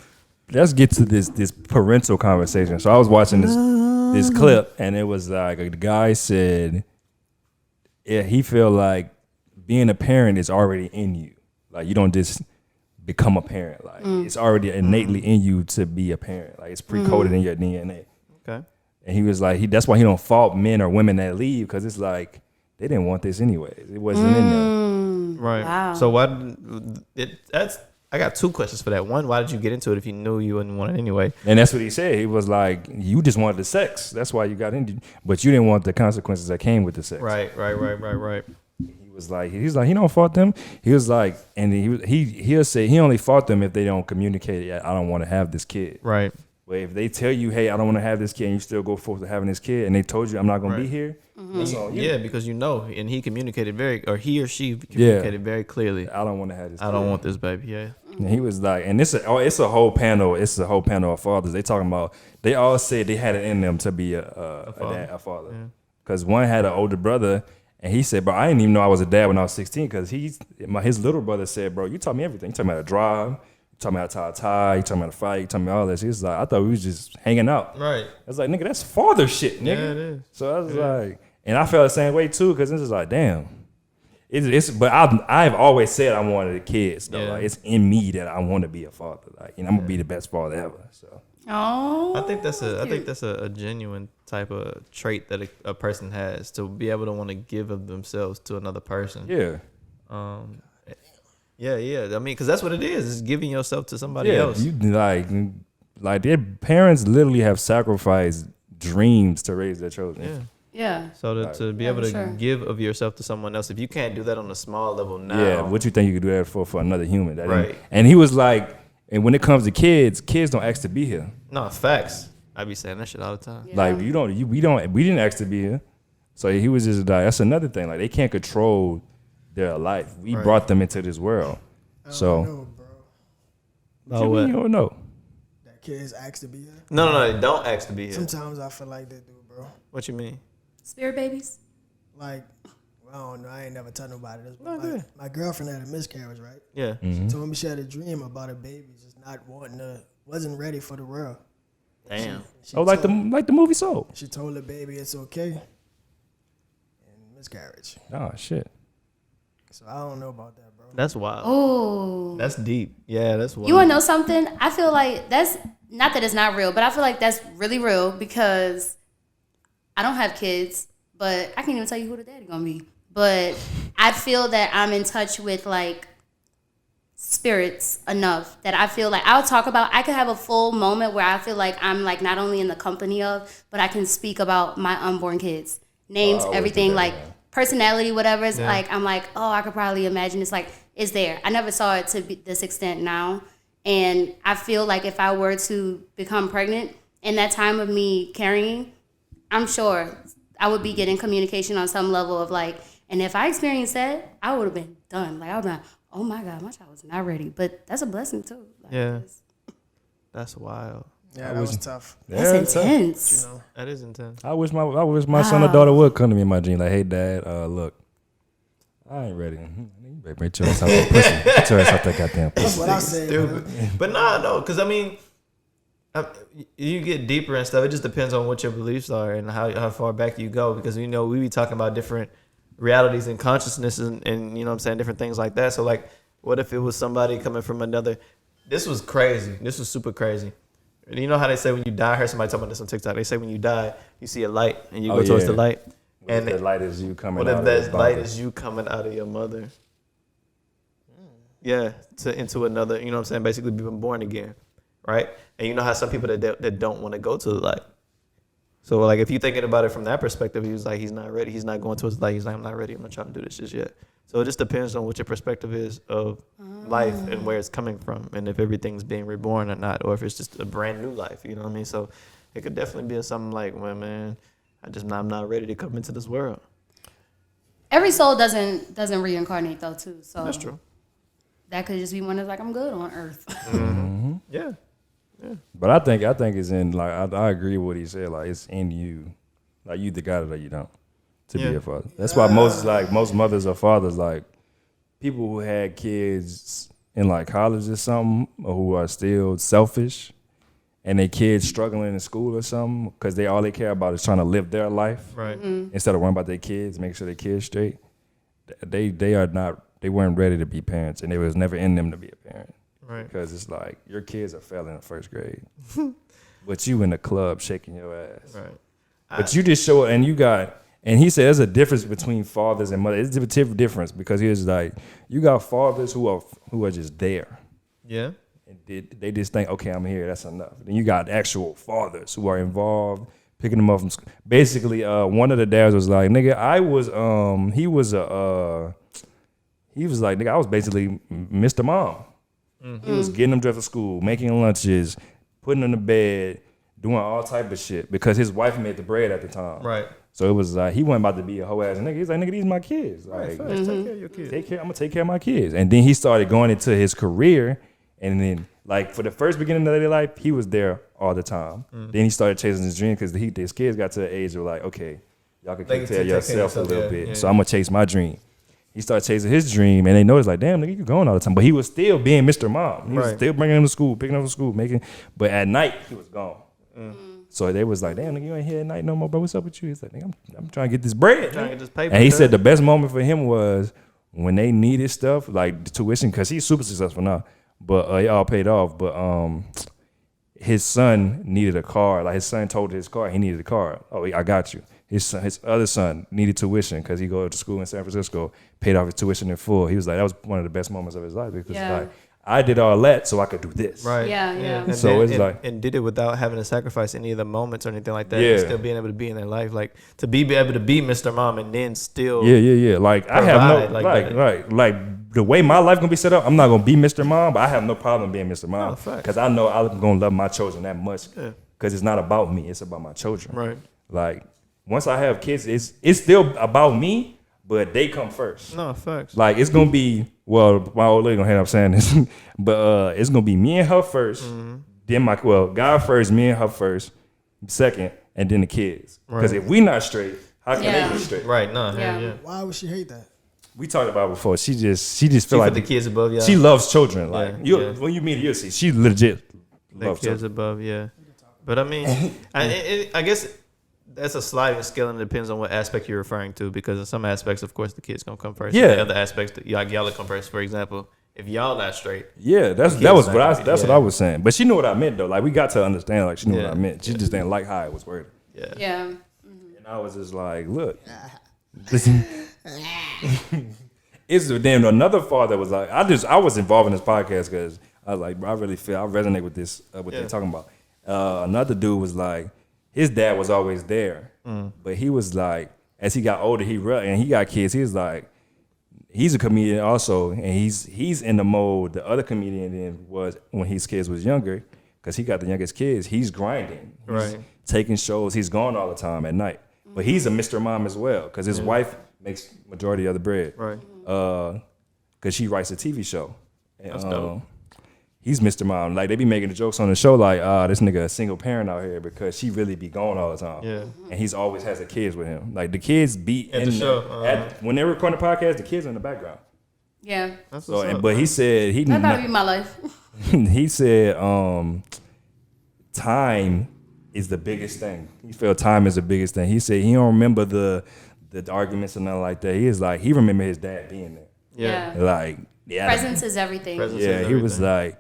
Speaker 1: let's get to this parental conversation. So I was watching this clip, and it was like the guy said, yeah, he feel like being a parent is already in you. Like you don't just become a parent. Like it's already innately in you to be a parent. Like it's pre-coded in your DNA.
Speaker 5: Okay.
Speaker 1: And he was like, that's why he don't fault men or women that leave, because it's like they didn't want this anyways. It wasn't in them.
Speaker 5: Right.
Speaker 2: Wow.
Speaker 5: So I got two questions for that. One, why did you get into it if you knew you wouldn't want it anyway?
Speaker 1: And that's what he said. He was like, you just wanted the sex. That's why you got into, but you didn't want the consequences that came with the sex.
Speaker 5: Right.
Speaker 1: He was like, he don't fault them. He was like, and he'll say he only fault them if they don't communicate. I don't want to have this kid.
Speaker 5: Right.
Speaker 1: But if they tell you, hey, I don't want to have this kid, and you still go forth to having this kid, and they told you I'm not going to be here, that's on you.
Speaker 5: Yeah, because you know, and he communicated he or she communicated very clearly.
Speaker 1: I don't want to have this.
Speaker 5: I don't want this baby. Yeah.
Speaker 1: And he was like, and it's a whole panel. It's a whole panel of fathers. They talking about. They all said they had it in them to be a father. Because one had an older brother, and he said, bro, I didn't even know I was a dad when I was 16. Because his little brother said, bro, you taught me everything. You taught me how to drive. You taught me how to tie a tie. You taught me how to fight. You taught me all this. He was like, I thought we was just hanging out.
Speaker 5: Right.
Speaker 1: I was like, nigga, that's father shit, nigga.
Speaker 5: Yeah, it is.
Speaker 1: So I was like, and I felt the same way too, because this is like, damn. But I've always said I wanted kids though.
Speaker 5: Yeah.
Speaker 1: Like it's in me that I want to be a father. Like, I'm gonna be the best father ever. So
Speaker 2: Oh,
Speaker 5: I think that's a genuine type of trait that a person has, to be able to want to give of themselves to another person.
Speaker 1: yeah,
Speaker 5: Yeah. I mean, because that's what it is giving yourself to somebody
Speaker 1: yeah.
Speaker 5: else.
Speaker 1: You like their parents literally have sacrificed dreams to raise their children.
Speaker 2: yeah.
Speaker 5: So to be
Speaker 2: Yeah,
Speaker 5: able to
Speaker 2: sure.
Speaker 5: give of yourself to someone else, if you can't do that on a small level now,
Speaker 1: Yeah, what you think you could do that for another human? That
Speaker 5: Right.
Speaker 1: And he was like, and when it comes to kids don't ask to be here.
Speaker 5: No, facts. I be saying that shit all the time.
Speaker 2: Yeah.
Speaker 1: Like we didn't ask to be here. So he was just like, that's another thing. Like they can't control their life. We brought them into this world.
Speaker 4: I don't
Speaker 1: So
Speaker 4: know, bro.
Speaker 1: what you mean you don't know.
Speaker 4: That kids ask to be here.
Speaker 5: No, they don't ask to be here.
Speaker 4: Sometimes I feel like they do, bro.
Speaker 5: What you mean?
Speaker 2: Spirit babies.
Speaker 4: Like, I don't know. I ain't never tell nobody this, but my girlfriend had a miscarriage, right?
Speaker 5: Yeah.
Speaker 1: Mm-hmm.
Speaker 4: She told me she had a dream about a baby just not wasn't ready for the world.
Speaker 5: Damn.
Speaker 4: She
Speaker 1: Like
Speaker 4: told-
Speaker 1: the movie Soul.
Speaker 4: She told the baby it's okay. And miscarriage.
Speaker 1: Oh shit.
Speaker 4: So I don't know about that, bro.
Speaker 5: That's wild.
Speaker 2: Oh,
Speaker 5: That's deep. Yeah, that's wild.
Speaker 2: you want to know something? I feel like that's not that it's not real, but I feel like that's really real because I don't have kids, but I can't even tell you who the daddy gonna be. But I feel that I'm in touch with like spirits enough that I feel like I could have a full moment where I feel like I'm like not only in the company of, but I can speak about my unborn kids, names,
Speaker 1: I always
Speaker 2: everything,
Speaker 1: do that,
Speaker 2: like
Speaker 1: yeah.
Speaker 2: personality, whatever. It's
Speaker 5: Yeah.
Speaker 2: like I'm like, oh, I could probably imagine. It's like it's there. I never saw it to this extent now, and I feel like if I were to become pregnant in that time of me carrying, I'm sure I would be getting communication on some level of like, and if I experienced that, I would have been done. Like I would have been, oh my God, my child was not ready. But that's a blessing too. Like,
Speaker 5: Yeah. That's wild.
Speaker 4: Yeah, that was tough.
Speaker 2: That's
Speaker 1: tough.
Speaker 2: intense.
Speaker 4: You know.
Speaker 5: That is intense.
Speaker 1: I wish my son or daughter would come to me in my dream like, hey dad, look, I ain't ready. You better make your ass out that pussy. Get your ass out that goddamn
Speaker 4: That's
Speaker 1: pussy.
Speaker 4: what I say.
Speaker 5: Stupid. But no, because I mean, you get deeper and stuff. It just depends on what your beliefs are and how far back you go. Because we be talking about different realities and consciousness and you know what I'm saying, different things like that. So like, what if it was somebody coming from another? This was crazy. This was super crazy. You know how they say when you die? I heard somebody talking about this on TikTok. They say when you die, you see a light and you go towards the light.
Speaker 1: And the light is you coming
Speaker 5: What
Speaker 1: out
Speaker 5: if
Speaker 1: of
Speaker 5: that
Speaker 1: his
Speaker 5: light
Speaker 1: body.
Speaker 5: is you coming out of your mother? Yeah, into another, you know what I'm saying, basically being born again. right? And you know how some people that don't want to go to the light. So like if you're thinking about it from that perspective, he was like, he's not ready. He's not going to his light. He's like, I'm not ready. I'm not trying to do this just yet. So it just depends on what your perspective is of life and where it's coming from, and if everything's being reborn or not, or if it's just a brand new life. You know what I mean? So it could definitely be something like, well, man, I'm not ready to come into this world.
Speaker 2: Every soul doesn't reincarnate though too. So
Speaker 5: That's true.
Speaker 2: That could just be one that's like, I'm good on earth.
Speaker 5: Yeah.
Speaker 1: But I think it's in, like, I agree with what he said. Like, it's in you. Like, you either got it or you don't to be a father. That's why most mothers or fathers, like, people who had kids in, like, college or something, or who are still selfish, and their kids struggling in school or something, because all they care about is trying to live their life.
Speaker 5: Right.
Speaker 1: Instead of worrying about their kids, make sure their kids straight. They weren't ready to be parents, and it was never in them to be a parent.
Speaker 5: Right.
Speaker 1: Because it's like, your kids are failing in first grade, but you in the club shaking your ass.
Speaker 5: Right.
Speaker 1: But you just show it, and he said there's a difference between fathers and mothers. It's a difference, because he's like, you got fathers who are just there.
Speaker 5: Yeah.
Speaker 1: And they just think, okay, I'm here, that's enough. Then you got actual fathers who are involved, picking them up from school. Basically, one of the dads was like, nigga, he was like, nigga, I was basically Mr. Mom. He was getting them dressed for school, making lunches, putting them to bed, doing all type of shit, because his wife made the bread at the time.
Speaker 5: Right.
Speaker 1: So it was like, he wasn't about to be a hoe ass nigga. He's like, nigga, these my kids. Like,
Speaker 5: Right. Take care of your kids.
Speaker 1: I'm gonna take care of my kids. And then he started going into his career, and then, like, for the first beginning of their life, he was there all the time. Then he started chasing his dream, because his kids got to the age of like, okay, y'all can take care of yourself a little bit.
Speaker 5: Yeah.
Speaker 1: So I'm gonna chase my dream. He started chasing his dream, and they noticed, like, damn, nigga, you going all the time. But he was still being Mr. Mom. He was still bringing him to school, picking him up from school, but at night, he was gone. So they was like, damn, nigga, you ain't here at night no more, bro. What's up with you? He's like, nigga, I'm trying to get this bread.
Speaker 5: Trying to get this paper.
Speaker 1: And he said the best moment for him was when they needed stuff, like the tuition, because he's super successful now, but it all paid off. But his son needed a car. Like, his son told his car he needed a car. Oh, I got you. His other son needed tuition because he go to school in San Francisco, paid off his tuition in full. He was like, that was one of the best moments of his life, because like, I did all that so I could do this.
Speaker 5: Right.
Speaker 2: Yeah.
Speaker 5: And
Speaker 1: so it's like,
Speaker 5: and did it without having to sacrifice any of the moments or anything like that.
Speaker 1: Yeah.
Speaker 5: And still being able to be in their life, like to be able to be Mr. Mom and then still.
Speaker 1: Yeah. Like, I have no, like the way my life gonna be set up, I'm not gonna be Mr. Mom, but I have no problem being Mr. Mom, because I know I'm gonna love my children that much. Because it's not about me, it's about my children.
Speaker 5: Right.
Speaker 1: Like, once I have kids, it's still about me, but they come first.
Speaker 5: No, facts.
Speaker 1: Like, it's gonna be, well, my old lady gonna end up saying this, but it's gonna be me and her first, then God first, me and her first, second, and then the kids. Because if we not straight, how can they be straight?
Speaker 5: Right. No.
Speaker 2: Yeah.
Speaker 5: Yeah.
Speaker 4: Why would she hate that?
Speaker 1: We talked about it before. She just feel like
Speaker 5: the kids above. Yeah.
Speaker 1: she loves children. Like,
Speaker 5: Yeah.
Speaker 1: when you meet her, you'll see she legit
Speaker 5: The
Speaker 1: loves
Speaker 5: kids
Speaker 1: children.
Speaker 5: above. Yeah. But I mean, I guess that's a sliding scale, and it depends on what aspect you're referring to, because in some aspects, of course, the kids gonna come first.
Speaker 1: Yeah.
Speaker 5: In the other aspects, y'all gotta come first. For example, if y'all not straight.
Speaker 1: Yeah, that's what I was saying. But she knew what I meant though. Like, we got to understand. Like, she knew what I meant. She just didn't like how it was worded.
Speaker 5: Yeah.
Speaker 2: Yeah.
Speaker 1: And I was just like, look, listen. It's damn another father was like, I was involved in this podcast because I was like, bro, I really feel I resonate with this what they're talking about. Another dude was like, his dad was always there, but he was like, as he got older, and he got kids. He was like, he's a comedian also, and he's in the mode the other comedian then was when his kids was younger, because he got the youngest kids. He's grinding, he's taking shows. He's gone all the time at night, but he's a Mr. Mom as well, because his wife makes majority of the bread,
Speaker 5: Right.
Speaker 1: Because she writes a TV show. And,
Speaker 5: That's dope.
Speaker 1: He's Mr. Mom. Like, they be making the jokes on the show like, this nigga a single parent out here, because she really be gone all the time.
Speaker 5: Yeah.
Speaker 1: And he's always has the kids with him. Like, the kids be
Speaker 5: At
Speaker 1: in
Speaker 5: the show.
Speaker 1: when they're recording the podcast, the kids are in the background.
Speaker 2: Yeah.
Speaker 5: That's
Speaker 1: So,
Speaker 5: what's up,
Speaker 1: but
Speaker 5: man.
Speaker 1: he said
Speaker 2: That about to be my life.
Speaker 1: he said time is the biggest thing. He felt time is the biggest thing. He said he don't remember the arguments and nothing like that. He is like, he remember his dad being there.
Speaker 5: Yeah.
Speaker 1: Like, yeah.
Speaker 2: Presence is everything.
Speaker 5: Presence.
Speaker 1: Yeah,
Speaker 5: is
Speaker 1: he was
Speaker 5: everything.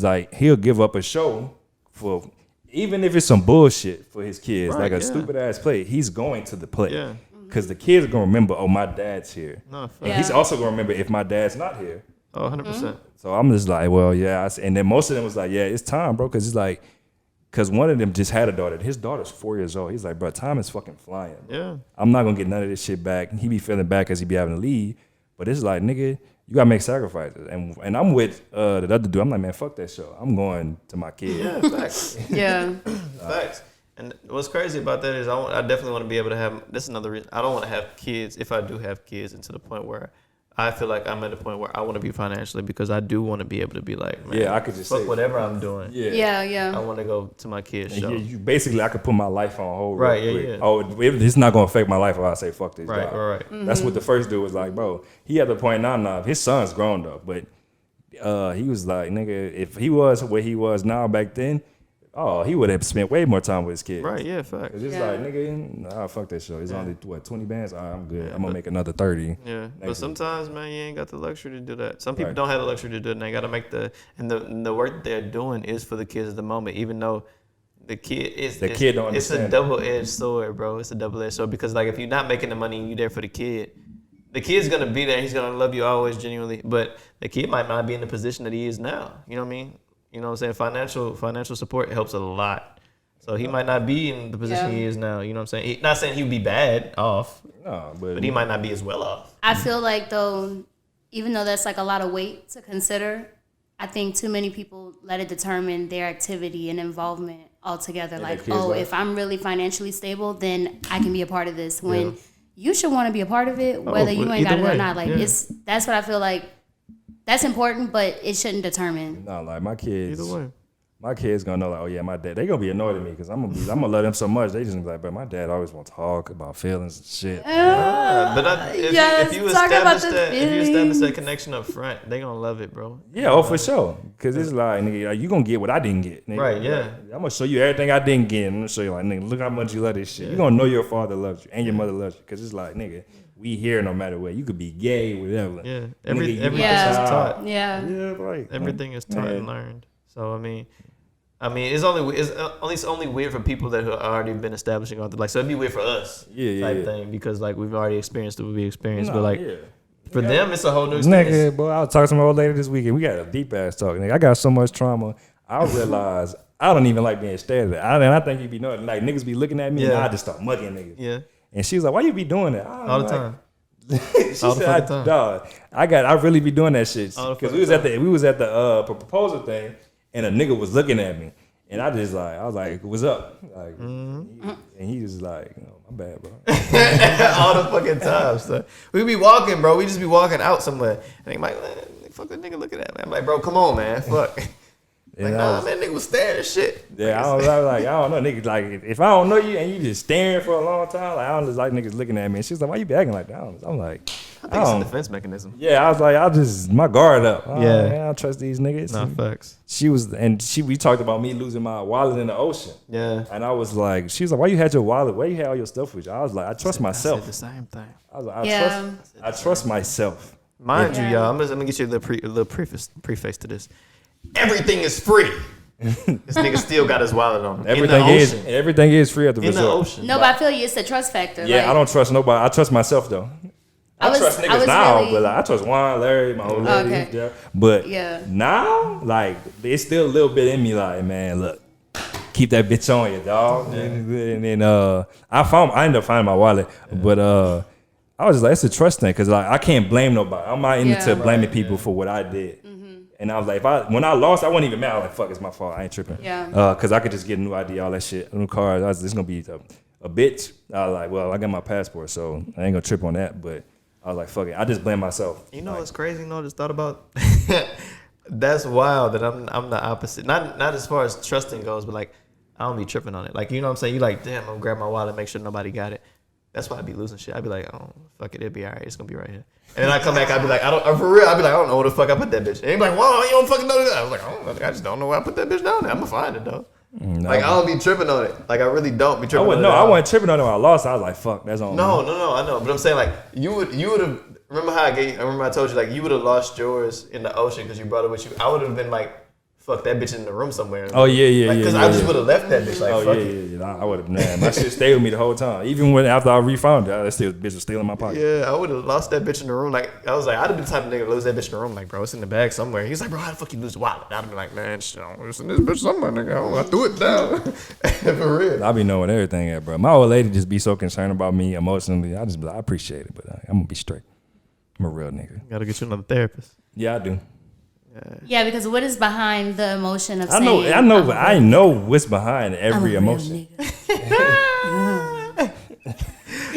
Speaker 1: like, he'll give up a show for, even if it's some bullshit for his kids,
Speaker 5: Right,
Speaker 1: like a
Speaker 5: yeah.
Speaker 1: stupid ass play, he's going to the play.
Speaker 5: Yeah.
Speaker 1: Because the kids are going to remember, oh, my dad's here.
Speaker 5: No, facts.
Speaker 1: And he's also going to remember if my dad's not here,
Speaker 5: Oh, 100%.
Speaker 1: So I'm just like, well, yeah. And then most of them was like, yeah, it's time, bro. Because it's like, because one of them just had a daughter. His daughter's 4 years old. He's like, bro, time is fucking flying. Bro.
Speaker 5: Yeah.
Speaker 1: I'm not going to get none of this shit back. He be feeling bad because he be having to leave. But it's like, nigga, you got to make sacrifices. And I'm with the other dude. I'm like, man, fuck that show. I'm going to my kid.
Speaker 5: Yeah, facts.
Speaker 2: Yeah.
Speaker 5: Facts. And what's crazy about that is I definitely want to be able to have, this is another reason, I don't want to have kids, if I do have kids, and to the point where I feel like I'm at a point where I want to be financially, because I do want to be able to be like, man,
Speaker 1: yeah, I could just
Speaker 5: fuck
Speaker 1: say
Speaker 5: whatever I'm doing.
Speaker 2: Yeah.
Speaker 5: I want to go to my kids' show.
Speaker 1: Yeah, you basically, I could put my life on hold.
Speaker 5: Right,
Speaker 1: real
Speaker 5: yeah,
Speaker 1: quick.
Speaker 5: yeah.
Speaker 1: Oh, it's not going to affect my life if I say fuck this
Speaker 5: Right,
Speaker 1: job.
Speaker 5: right.
Speaker 1: That's what the first dude was like, bro. He at the point now, his son's grown though, but he was like, nigga, if he was where he was now back then, he would have spent way more time with his kids.
Speaker 5: Right, yeah, facts.
Speaker 1: It's just
Speaker 2: Yeah.
Speaker 1: like, nigga, nah, fuck that show. It's only, 20 bands? All right, I'm good. I'm going to make another 30.
Speaker 5: Yeah, but
Speaker 1: Next
Speaker 5: sometimes, man, you ain't got the luxury to do that. Some people
Speaker 1: Right.
Speaker 5: don't have the luxury to do it, and they got to make and the work that they're doing is for the kids at the moment, even though the kid
Speaker 1: kid don't
Speaker 5: It's a
Speaker 1: understand.
Speaker 5: double-edged sword, bro. It's a double-edged sword, because like if you're not making the money and you're there for the kid's gonna be there. He's gonna love you always, genuinely. But the kid might not be in the position that he is now. You know what I mean? You know what I'm saying? Financial support helps a lot. So he might not be in the position he is now. You know what I'm saying? Not saying he would be bad off,
Speaker 1: No,
Speaker 5: but he might not be as well off.
Speaker 2: I feel like, though, even though that's like a lot of weight to consider, I think too many people let it determine their activity and involvement altogether.
Speaker 1: Yeah,
Speaker 2: Like,
Speaker 1: their kids' life.
Speaker 2: if I'm really financially stable, then I can be a part of this. When you should want to be a part of it, whether you ain't got
Speaker 5: either
Speaker 2: it or
Speaker 5: way,
Speaker 2: not. Like,
Speaker 5: yeah.
Speaker 2: that's what I feel like. That's important, but it shouldn't determine.
Speaker 1: No, like my kids.
Speaker 5: Either way.
Speaker 1: My kids gonna know, like, oh yeah, my dad. They gonna be annoyed at me because I'm gonna love them so much. They just gonna be like, but my dad always want to talk about feelings and shit.
Speaker 5: But if you
Speaker 2: talk about
Speaker 5: establish
Speaker 2: the
Speaker 5: if you establish
Speaker 2: feelings.
Speaker 5: that connection up front, they gonna love it, bro.
Speaker 1: Yeah, for sure. Cause it's like, nigga, you gonna get what I didn't get. Nigga.
Speaker 5: Right, yeah.
Speaker 1: I'm gonna show you everything I didn't get. I'm gonna show you, like, nigga, look how much you love this shit. You gonna know your father loves you and your mother loves you. Cause it's like, nigga, we here no matter what. You could be gay, whatever.
Speaker 5: Yeah,
Speaker 1: Nigga,
Speaker 5: everything
Speaker 1: you
Speaker 5: is
Speaker 1: my
Speaker 5: taught.
Speaker 1: child.
Speaker 2: Yeah.
Speaker 1: Yeah, right.
Speaker 5: Everything is taught
Speaker 1: Man.
Speaker 5: and learned. So I mean, it's only weird for people that have already been establishing all the, like. So it'd be weird for us, type thing, because like we've already experienced what we experienced. But like for them, it's a whole new experience.
Speaker 1: Nigga, boy, I was talking to my old lady this weekend. We got a deep ass talk. Nigga, I got so much trauma. I realized I don't even like being stared at. I think you be knowing, like, niggas be looking at me and I just start mugging niggas.
Speaker 5: Yeah,
Speaker 1: And she was like, why you be doing that?
Speaker 5: all the time.
Speaker 1: She
Speaker 5: All the
Speaker 1: said,
Speaker 5: fucking time.
Speaker 1: dog, I really be doing that shit.
Speaker 5: All the
Speaker 1: Because
Speaker 5: fucking
Speaker 1: we was at the proposal thing and a nigga was looking at me. And I was like, what's up? Like, and he was like, oh, my bad, bro.
Speaker 5: All the fucking time. So we be walking, bro. We just be walking out somewhere. And they like, fuck that nigga looking at me. I'm like, bro, come on, man. Fuck. Like, nah, man, nigga was staring at shit.
Speaker 1: Yeah, I don't know, niggas. Like, if I don't know you and you just staring for a long time, like, I don't just like niggas looking at me. And she's like, why you be acting like that? I'm like,
Speaker 5: I think it's a defense mechanism.
Speaker 1: yeah, I was like, I'll just my guard up.
Speaker 5: Yeah.
Speaker 1: Man, I don't trust these niggas.
Speaker 5: Nah, facts.
Speaker 1: We talked about me losing my wallet in the ocean.
Speaker 5: Yeah.
Speaker 1: And I was like, she was like, why you had your wallet? Where you had all your stuff with you? I was like, I trust
Speaker 5: I
Speaker 1: myself.
Speaker 5: said the same thing.
Speaker 1: I was like, I trust myself.
Speaker 5: Mind you,
Speaker 2: Yeah.
Speaker 5: y'all, I'm gonna get you a little preface to this. Everything is free. This nigga still got his wallet on him.
Speaker 1: Everything is free at the
Speaker 5: in the
Speaker 1: resort.
Speaker 5: ocean.
Speaker 2: No, but I feel you. It's a trust factor.
Speaker 1: Yeah,
Speaker 2: like,
Speaker 1: I don't trust nobody. I trust myself though. I trust niggas now, but like, I trust Juan, Larry, my old lady.
Speaker 2: Okay.
Speaker 1: Yeah. But
Speaker 2: Yeah.
Speaker 1: now, like, it's still a little bit in me, like, man, look, keep that bitch on you, dog. And then I ended up finding my wallet, but I was just like, it's a trust thing, cause like I can't blame nobody. I'm not into blaming people for what I did. And I was like, when I lost, I wasn't even mad. I was like, fuck, it's my fault. I ain't tripping.
Speaker 2: Yeah.
Speaker 1: Cause I could just get a new ID, all that shit, new cars. This is gonna be a bitch. I was like, well, I got my passport, so I ain't gonna trip on that. But I was like, fuck it. I just blame myself.
Speaker 5: You know what's crazy? You know, I just thought about. That's wild that I'm the opposite. Not as far as trusting goes, but like I don't be tripping on it. Like, you know what I'm saying? You like, damn, I'm gonna grab my wallet, make sure nobody got it. That's why I be losing shit. I be like, oh, fuck it, it'll be all right. It's gonna be right here. And then I come back, I be like, for real, I be like, I don't know where the fuck I put that bitch. And they be like, well, you don't fucking know that. I was like, I don't know. I just don't know where I put that bitch down there. I'm gonna find it though.
Speaker 1: No,
Speaker 5: Like, I don't be tripping on it. Like, I really don't be tripping on it.
Speaker 1: I wasn't tripping on it when I lost. I was like, fuck, that's on me.
Speaker 5: No, I know. But I'm saying, like, you would have, remember how I told you, like, you would have lost yours in the ocean because you brought it with you. I would have been like, fuck that bitch in the room somewhere.
Speaker 1: Oh yeah.
Speaker 5: Because I just would have left that bitch. Like,
Speaker 1: Oh
Speaker 5: fuck
Speaker 1: yeah,
Speaker 5: it.
Speaker 1: yeah. I would have. Man, my shit stayed with me the whole time. Even when after I refound it, that still bitch was still in my pocket.
Speaker 5: Yeah, I would have lost that bitch in the room. Like, I was like, I'd have been the type of nigga to lose that bitch in the room. Like, bro, it's in the bag somewhere. He's like, bro, how the fuck you lose the wallet? I'd have been like, man, shit, it's in this bitch somewhere, nigga. I threw it down. For real.
Speaker 1: I be knowing everything at, bro. My old lady just be so concerned about me emotionally. I just be like, I appreciate it, but I'm gonna be straight. I'm a real nigga.
Speaker 5: Gotta get you another therapist.
Speaker 1: Yeah, I do.
Speaker 2: Yeah, because what is behind the emotion of
Speaker 1: I
Speaker 2: saying?
Speaker 1: I know what's behind every
Speaker 2: I'm a real
Speaker 1: emotion.
Speaker 2: nigga.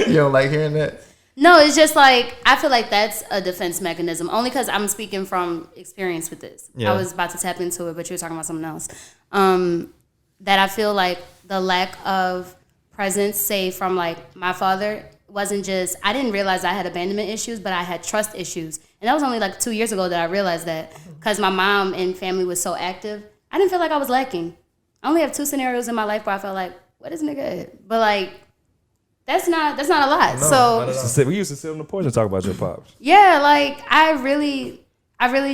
Speaker 5: You don't like hearing that?
Speaker 2: No, it's just like I feel like that's a defense mechanism. Only because I'm speaking from experience with this.
Speaker 5: Yeah.
Speaker 2: I was about to tap into it, but you were talking about something else. That I feel like the lack of presence, say from like my father, wasn't just I didn't realize I had abandonment issues, but I had trust issues, and that was only like 2 years ago that I realized that because my mom and family was so active. I didn't feel like I was lacking. I only have 2 scenarios in my life where I felt like, what is nigga at? But like. That's not a lot.
Speaker 1: We used to sit on the porch and talk about your pops.
Speaker 2: Yeah, like I really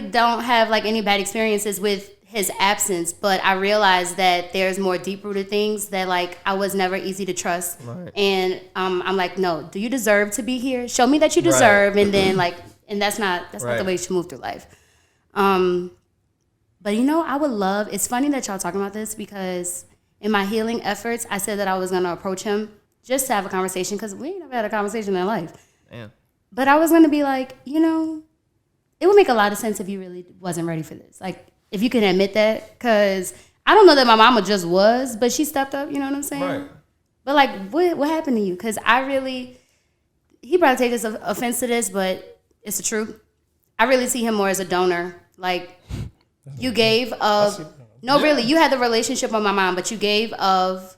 Speaker 2: don't have like any bad experiences with his absence, but I realized that there's more deep rooted things that like I was never easy to trust.
Speaker 5: Right.
Speaker 2: And I'm like, no, do you deserve to be here? Show me that you deserve, and then like, and that's not the way you should move through life. But you know, I would love. It's funny that y'all talking about this because in my healing efforts, I said that I was gonna approach him. Just to have a conversation, because we ain't never had a conversation in life.
Speaker 5: Damn.
Speaker 2: But I was going to be like, you know, it would make a lot of sense if you really wasn't ready for this. Like, if you can admit that, because I don't know that my mama just was, but she stepped up, you know what I'm saying?
Speaker 5: Right.
Speaker 2: But, like, what happened to you? Because he probably takes offense to this, but it's the truth. I really see him more as a donor. Like, you gave of, really, you had the relationship with my mom, but you gave of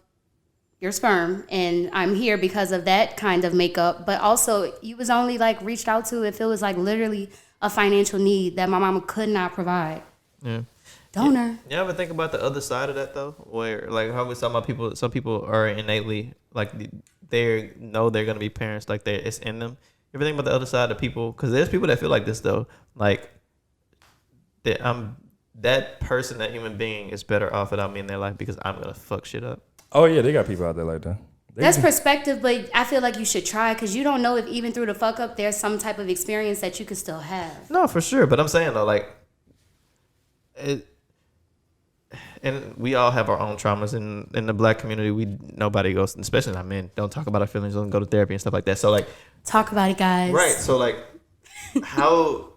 Speaker 2: your sperm, and I'm here because of that kind of makeup. But also, you was only like reached out to if it was like literally a financial need that my mama could not provide.
Speaker 5: Yeah.
Speaker 2: Donor.
Speaker 5: You ever think about the other side of that though, where like how we talking about people? Some people are innately like they know they're gonna be parents, like it's in them. You ever think about the other side of people? Because there's people that feel like this though, like that person, that human being is better off without me in their life because I'm gonna fuck shit up.
Speaker 1: Oh yeah, they got people out there like that.
Speaker 2: That's perspective, but I feel like you should try because you don't know if even through the fuck up there's some type of experience that you could still have.
Speaker 5: No, for sure. But I'm saying though, like, and we all have our own traumas in the black community. Nobody goes, especially not men, don't talk about our feelings, don't go to therapy and stuff like that. So like,
Speaker 2: talk about it, guys.
Speaker 5: Right. So like, how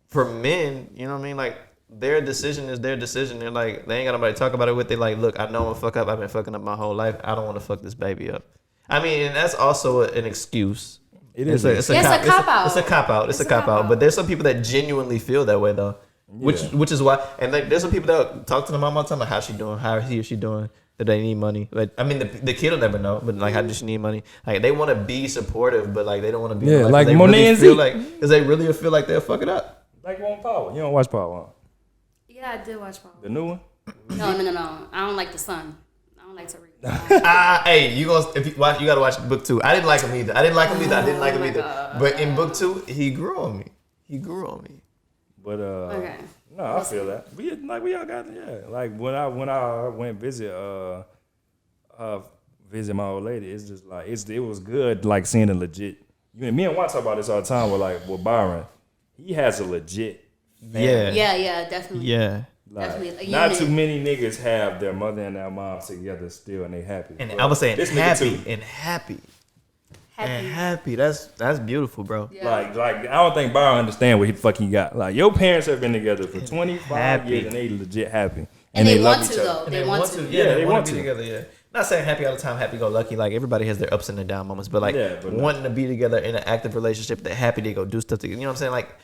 Speaker 5: for men, you know what I mean? Like, their decision is their decision. They're like, they ain't got nobody to talk about it with. They like, look, I know I'm gonna fuck up. I've been fucking up my whole life. I don't want to fuck this baby up. I mean, and that's also an excuse.
Speaker 1: It is.
Speaker 5: It's a cop out. It's a cop out. It's a cop out. But there's some people that genuinely feel that way though. Yeah. Which is why, and like, there's some people that talk to the mom all the time, like, how's she doing? How he or she doing? Do they need money? Like, I mean, the kid will never know, but like, how does she need money? Like, they want to be supportive, but like, they don't want to be.
Speaker 1: Yeah, like
Speaker 5: they
Speaker 1: Monet
Speaker 5: really
Speaker 1: and
Speaker 5: feel
Speaker 1: Zeke.
Speaker 5: like, because they really feel like they'll fuck it up.
Speaker 1: Like on Power. You don't watch Power?
Speaker 2: Yeah, I did watch Power.
Speaker 1: The new one?
Speaker 2: No. I don't like the son. I don't like to read.
Speaker 5: Hey, if you watch, you gotta watch book 2. I didn't like him either. But in book 2, he grew on me.
Speaker 1: But
Speaker 2: Okay.
Speaker 1: no, I feel that. We all got Like when I went visit my old lady, it's just like it was good like seeing a legit. Me and Juan talk about this all the time with Byron. He has a legit family.
Speaker 2: Yeah, definitely.
Speaker 5: Yeah.
Speaker 1: Like,
Speaker 2: definitely.
Speaker 1: Not too many niggas have their mother and their mom together still and they happy.
Speaker 5: And
Speaker 1: But
Speaker 5: I was saying
Speaker 1: this nigga too.
Speaker 5: happy. That's beautiful, bro.
Speaker 2: Yeah.
Speaker 1: Like I don't think Byron understand what he fucking got. Like your parents have been together for 25 years and they legit happy.
Speaker 2: And they
Speaker 1: love
Speaker 2: want
Speaker 1: each
Speaker 2: to
Speaker 1: other.
Speaker 2: though. They want to.
Speaker 5: Yeah,
Speaker 1: they want
Speaker 5: to be
Speaker 1: to.
Speaker 5: together. Yeah. Not saying happy all the time, happy go lucky. Like everybody has their ups and their down moments, but like wanting to be together in an active relationship, they're happy they go do stuff together. You know what I'm saying? Like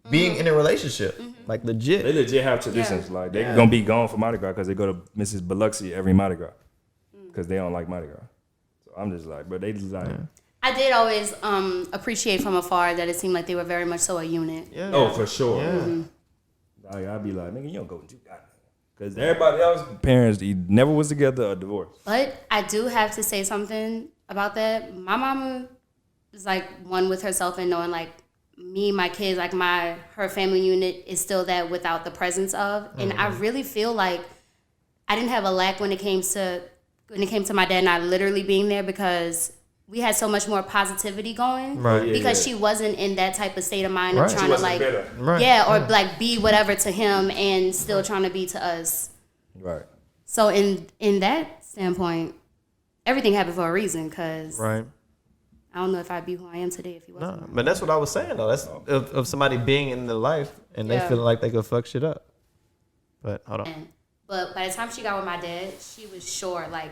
Speaker 5: being in a relationship, like legit.
Speaker 1: They legit have traditions. Like they gonna be gone for Mardi Gras because they go to Mrs. Biloxi every Mardi Gras because they don't like Mardi Gras. So I'm just like, but they just like.
Speaker 2: I did always appreciate from afar that it seemed like they were very much so a unit.
Speaker 5: Yeah.
Speaker 1: Oh, for sure.
Speaker 5: Yeah.
Speaker 1: Like, I'd be like, nigga, you don't go what you got. Because everybody else, parents, he never was together or divorced.
Speaker 2: But I do have to say something about that. My mama is like one with herself and knowing like me, my kids, like her family unit is still that without the presence of. And I really feel like I didn't have a lack when it came to my dad not literally being there, because we had so much more positivity going.
Speaker 5: Right.
Speaker 2: Because she wasn't in that type of state of mind
Speaker 5: Right.
Speaker 2: of trying to like,
Speaker 5: Right.
Speaker 2: yeah, or like be whatever to him and still trying to be to us.
Speaker 1: Right.
Speaker 2: So in that standpoint, everything happened for a reason, because
Speaker 5: Right.
Speaker 2: I don't know if I'd be who I am today if he wasn't.
Speaker 5: No, but that's what I was saying though. That's of somebody being in their life and they
Speaker 2: Yeah.
Speaker 5: feeling like they could fuck shit up. But hold on.
Speaker 2: But by the time she got with my dad, she was sure like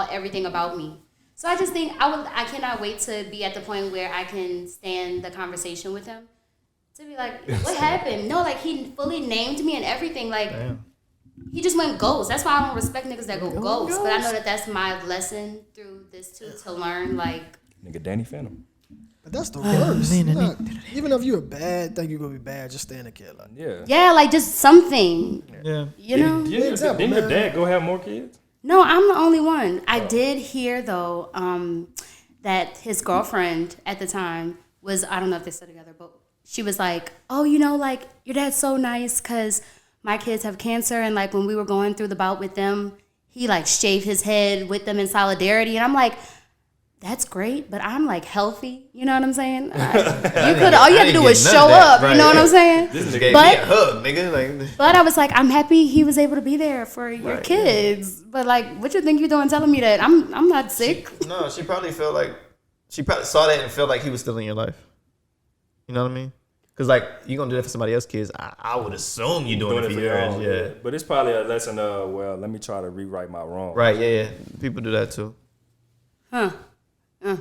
Speaker 2: everything about me. So I just think I cannot wait to be at the point where I can stand the conversation with him, to be like, what happened? No, like he fully named me and everything. Like
Speaker 5: Damn.
Speaker 2: he just went ghost. That's why I don't respect niggas that go ghost. But I know that that's my lesson through this too, to learn like.
Speaker 1: Nigga, Danny Phantom.
Speaker 4: But that's the worst. Even if you're a bad, think you're gonna be bad, just stay in the kid. Like,
Speaker 2: Yeah, like just something.
Speaker 5: Yeah.
Speaker 2: You know?
Speaker 1: Didn't your dad go have more kids?
Speaker 2: No, I'm the only one. I did hear though that his girlfriend at the time was, I don't know if they're still together, but she was like, oh, you know, like your dad's so nice because my kids have cancer, and like when we were going through the bout with them, he like shaved his head with them in solidarity, and I'm like, that's great, but I'm like healthy. You know what I'm saying? All you had to do was show up. Right. You know what I'm saying?
Speaker 5: This nigga gave me a hug, nigga. Like,
Speaker 2: but I was like, I'm happy he was able to be there for your kids. Yeah. But like, what you think you doing telling me that I'm not sick?
Speaker 5: She probably felt like she probably saw that and felt like he was still in your life. You know what I mean? Because like you gonna do that for somebody else's kids, I would assume you're doing it for yours. Yeah.
Speaker 1: But it's probably a lesson of, well, let me try to rewrite my wrong.
Speaker 5: Right. Yeah. People do that too.
Speaker 2: Huh.
Speaker 4: I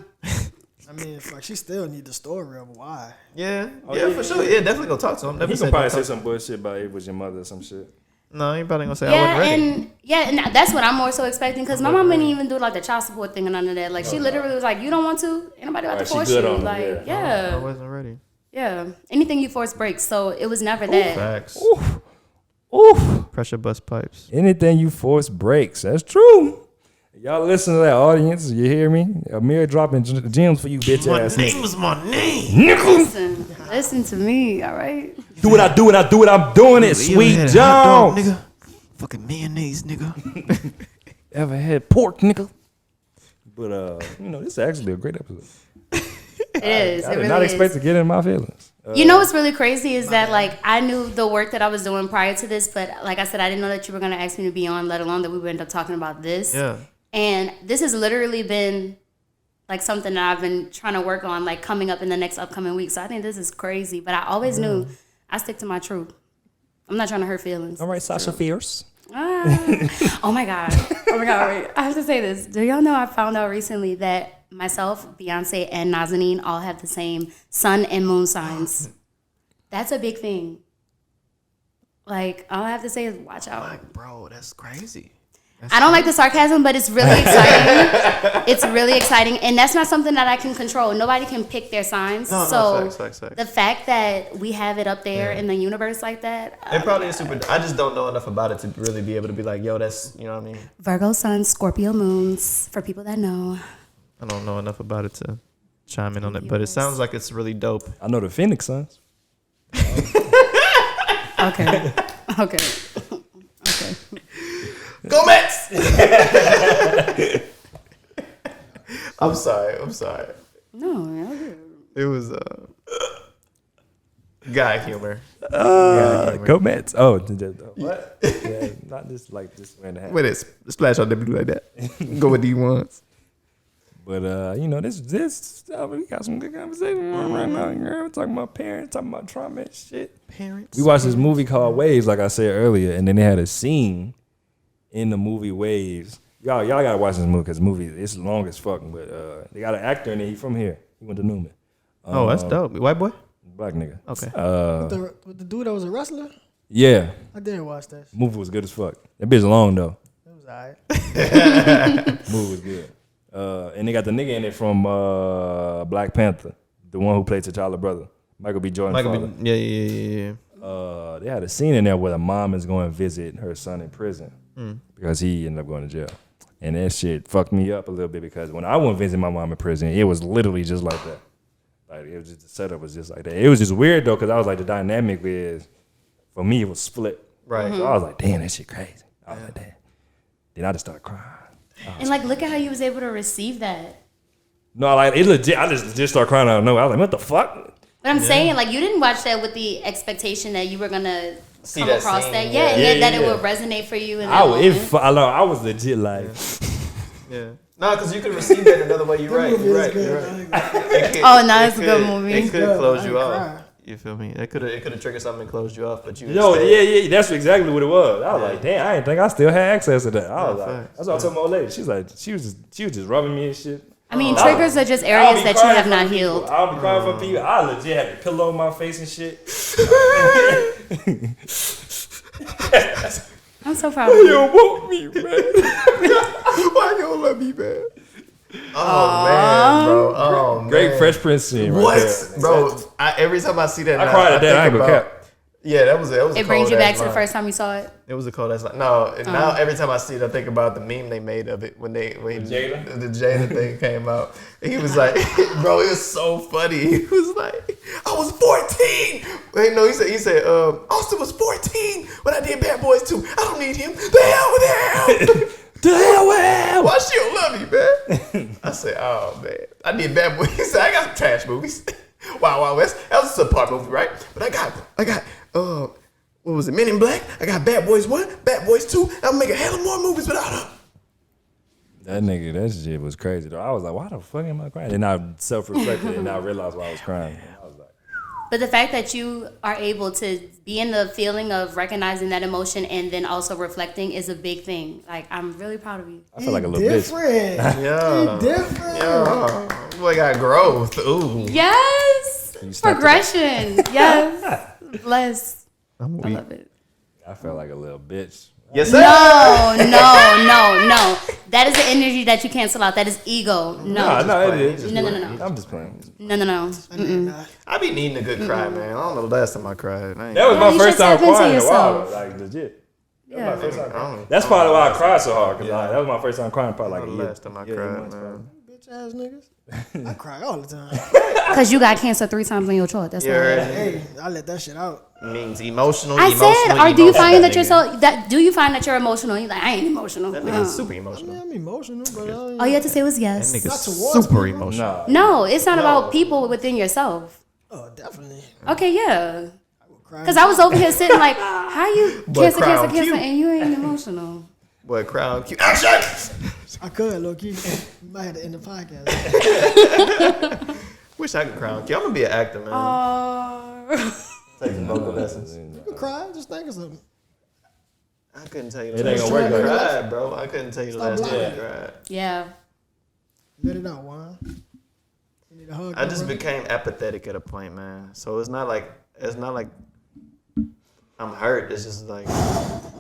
Speaker 4: mean, it's like she still need the story of why.
Speaker 5: Yeah, for sure. Yeah, definitely go talk to him.
Speaker 1: He can probably say some bullshit about it was your mother or some shit.
Speaker 5: No, he probably gonna say I wasn't ready.
Speaker 2: And that's what I'm more so expecting, because my mom didn't even do like the child support thing or none of that. Like she literally was like, "You don't want to? Ain't nobody about to force you." Like,
Speaker 5: I wasn't ready.
Speaker 2: Yeah, anything you force breaks. So it was never that.
Speaker 5: Facts.
Speaker 1: Oof.
Speaker 5: Pressure bust pipes.
Speaker 1: Anything you force breaks. That's true. Y'all listen to that, audience. You hear me? Amir dropping gems for you, bitch ass.
Speaker 5: My name is my name.
Speaker 2: Listen to me, all right?
Speaker 1: Do what I do, and I do what I'm doing it, Sweet John.
Speaker 5: Nigga. Fucking mayonnaise, nigga.
Speaker 1: Ever had pork, nigga? But this is actually a great episode.
Speaker 2: It is.
Speaker 1: I did not expect to get in my feelings.
Speaker 2: You know what's really crazy is that like I knew the work that I was doing prior to this, but like I said, I didn't know that you were gonna ask me to be on, let alone that we would end up talking about this.
Speaker 5: Yeah.
Speaker 2: And this has literally been like something that I've been trying to work on, like coming up in the next upcoming week. So I think this is crazy, but I always knew I stick to my truth. I'm not trying to hurt feelings.
Speaker 1: All right, Sasha Fierce.
Speaker 2: Oh my God. Wait. I have to say this. Do y'all know I found out recently that myself, Beyonce, and Nazanin all have the same sun and moon signs? That's a big thing. Like, all I have to say is watch out.
Speaker 5: Like, bro, that's crazy.
Speaker 2: I don't like the sarcasm, but it's really exciting. It's really exciting. And that's not something that I can control. Nobody can pick their signs.
Speaker 5: No, facts.
Speaker 2: The fact that we have it up there in the universe like that.
Speaker 5: It probably is super. I just don't know enough about it to really be able to be like, yo, that's, you know what I mean?
Speaker 2: Virgo sun, Scorpio moons, for people that know.
Speaker 5: I don't know enough about it to chime in on it, but it sounds like it's really dope.
Speaker 1: I know the Phoenix Suns.
Speaker 2: Okay.
Speaker 5: Go Mets! I'm sorry.
Speaker 2: No,
Speaker 5: It was guy humor.
Speaker 1: Go Mets. Oh, what? Yeah, not just like this way and a half.
Speaker 5: Wait, it's splash on W like that. Go with D1s.
Speaker 1: But this we got some good conversation right now. We're talking about parents, talking about trauma and shit.
Speaker 5: Parents.
Speaker 1: We watched this movie called Waves, like I said earlier, and then they had a scene in the movie Waves. Y'all gotta watch this movie because the movie it's long as fuck. But they got an actor in there. He from here. He went to Newman.
Speaker 5: Oh, that's dope. White boy.
Speaker 1: Black nigga.
Speaker 5: Okay.
Speaker 4: With the dude that was a wrestler?
Speaker 1: Yeah.
Speaker 4: I didn't watch that.
Speaker 1: Movie was good as fuck. That bitch long though.
Speaker 4: It was alright.
Speaker 1: Movie was good. And they got the nigga in it from Black Panther, the one who played T'Challa brother, Michael B. Jordan's father.
Speaker 5: Yeah.
Speaker 1: They had a scene in there where the mom is going to visit her son in prison because he ended up going to jail. And that shit fucked me up a little bit because when I went visit my mom in prison, it was literally just like that. Like it was just the setup was just like that. It was just weird though, because I was like the dynamic is for me it was split.
Speaker 5: Right.
Speaker 1: So I was like, damn, that shit crazy. I was like, damn. Then I just started crying.
Speaker 2: And like, look at how you was able to receive that.
Speaker 1: No, like it legit. I just started crying out of nowhere. I was like, what the fuck?
Speaker 2: But I'm saying, like, you didn't watch that with the expectation that you were gonna come
Speaker 5: that
Speaker 2: across
Speaker 5: scene,
Speaker 2: that,
Speaker 5: yeah.
Speaker 2: and that it
Speaker 1: Yeah.
Speaker 2: would resonate for you. In that
Speaker 1: I
Speaker 2: moment.
Speaker 1: I was legit like,
Speaker 5: Yeah. No, because you could receive that another way. You're right.
Speaker 4: movie
Speaker 5: You're
Speaker 4: is
Speaker 5: right.
Speaker 4: good,
Speaker 5: You're
Speaker 4: I ain't
Speaker 5: right.
Speaker 4: gonna-
Speaker 5: It could-
Speaker 2: Oh, no, it's a
Speaker 5: it
Speaker 2: good
Speaker 5: could-
Speaker 2: movie.
Speaker 5: It could
Speaker 4: Good,
Speaker 5: close
Speaker 4: I
Speaker 5: you
Speaker 4: ain't
Speaker 5: off.
Speaker 4: cry.
Speaker 5: You feel me? It could have triggered something and closed you off, but you.
Speaker 1: yo,
Speaker 5: instead-
Speaker 1: yeah, that's exactly what it was. I was like, damn, I didn't think I still had access to that. I was
Speaker 5: Yeah,
Speaker 1: like,
Speaker 5: facts.
Speaker 1: that's what I told my old lady. She's like, she was just rubbing me and shit.
Speaker 2: I mean,
Speaker 1: I'll-
Speaker 2: triggers are just
Speaker 1: I'll
Speaker 2: areas
Speaker 1: be
Speaker 2: that you
Speaker 1: crying
Speaker 2: have
Speaker 1: for
Speaker 2: not
Speaker 1: people.
Speaker 2: healed.
Speaker 1: I'll be crying for people. I legit had a pillow on my face and shit.
Speaker 2: I'm so proud of you.
Speaker 1: want me, man.
Speaker 5: Why you don't let me, man? Oh man, bro. Oh man.
Speaker 1: Great Fresh Prince scene right
Speaker 5: What,
Speaker 1: there.
Speaker 5: bro? Every time I see that,
Speaker 1: I
Speaker 5: now,
Speaker 1: cried at that. I ain't
Speaker 5: think
Speaker 1: gonna
Speaker 5: about-
Speaker 1: cap.
Speaker 5: Yeah, that was a
Speaker 2: It brings you
Speaker 5: cold-ass
Speaker 2: back to the
Speaker 5: line.
Speaker 2: first time you saw it.
Speaker 5: It was a cold ass line. No, now every time I see it, I think about the meme they made of it when
Speaker 1: Jada?
Speaker 5: the Jada thing came out. And he was like, bro, it was so funny. He was like, I was 14. Wait, no, he said, Austin was 14 when I did Bad Boys 2. I don't need him. The hell with him.
Speaker 1: The hell with
Speaker 5: Why she don't love me, man? I said, oh man, I did Bad Boys. He said, I got some trash movies. Wow, West. That was a subpar movie, right? But I got, what was it? Men in Black. I got Bad Boys 1, Bad Boys 2. I'm making hella more movies without her.
Speaker 1: That nigga, that shit was crazy though. I was like, why the fuck am I crying? And I self-reflected and I realized why I was crying. I was like,
Speaker 2: But the fact that you are able to be in the feeling of recognizing that emotion and then also reflecting is a big thing. Like, I'm really proud of you.
Speaker 1: I feel like a little bitch.
Speaker 4: Different.
Speaker 5: Yeah.
Speaker 4: He different.
Speaker 5: Yeah. Boy got growth. Ooh.
Speaker 2: Yes!
Speaker 1: You stuck to
Speaker 2: Progression. Yes. Bless. I
Speaker 5: I'm weak.
Speaker 2: love it.
Speaker 1: I felt like a little bitch.
Speaker 5: Yes, sir.
Speaker 2: No. That is the energy that you cancel out. That is ego. No.
Speaker 1: It is.
Speaker 2: No.
Speaker 1: I'm just playing.
Speaker 2: No.
Speaker 5: I be needing a good cry, man. I don't know the last time I cried. I ain't-
Speaker 1: That was my
Speaker 2: you
Speaker 1: first
Speaker 2: should
Speaker 1: time
Speaker 2: tap into
Speaker 1: crying in a while.
Speaker 2: yourself.
Speaker 1: Like legit.
Speaker 2: Yeah.
Speaker 1: That was my first time
Speaker 5: I
Speaker 1: crying.
Speaker 5: don't-
Speaker 1: That's probably why I cried so hard. Cause
Speaker 5: Yeah.
Speaker 1: that was my first time crying. Probably like
Speaker 5: I
Speaker 1: a
Speaker 5: don't know
Speaker 1: year.
Speaker 5: the last time I
Speaker 1: Yeah,
Speaker 5: cried,
Speaker 1: months,
Speaker 5: man.
Speaker 4: Bitch ass niggas. I cry all the time.
Speaker 2: Because you got cancer 3 times on your chart. That's
Speaker 5: You
Speaker 2: why.
Speaker 5: heard?
Speaker 4: Hey, I let that shit out.
Speaker 5: Means emotional.
Speaker 2: I said, or do you find that you're
Speaker 5: so?
Speaker 2: do you find that you're emotional? You're like, I ain't emotional.
Speaker 5: That nigga's super
Speaker 4: I mean,
Speaker 5: emotional.
Speaker 4: I'm emotional, but I ain't,
Speaker 2: All you have to say was
Speaker 5: That
Speaker 2: yes.
Speaker 5: nigga's
Speaker 4: Not towards
Speaker 5: super
Speaker 4: people.
Speaker 5: emotional.
Speaker 1: Nah.
Speaker 2: No, it's not about people within yourself.
Speaker 4: oh, definitely.
Speaker 2: Okay, yeah.
Speaker 4: I would cry.
Speaker 2: Because I was over here sitting like, how you
Speaker 5: Boy, cry on
Speaker 2: cancer,
Speaker 5: cue.
Speaker 2: and you ain't emotional.
Speaker 5: Boy, crowd cute. Action!
Speaker 4: I could, low key. We might have to end the podcast.
Speaker 5: Wish I could crown cute. I'm gonna be an actor, man. Take some vocal lessons.
Speaker 4: You could cry, just think of something.
Speaker 5: I couldn't tell you
Speaker 1: It
Speaker 5: the
Speaker 1: ain't
Speaker 5: last
Speaker 1: gonna
Speaker 5: time
Speaker 1: work
Speaker 5: I
Speaker 1: like
Speaker 5: cried, bro. I couldn't tell you the
Speaker 4: Stop
Speaker 5: last time I
Speaker 4: lying.
Speaker 5: cried.
Speaker 2: Yeah.
Speaker 4: Let it out, Juan. You need a hug.
Speaker 5: I just
Speaker 4: bro?
Speaker 5: became apathetic at a point, man. So it's not like I'm hurt. It's just like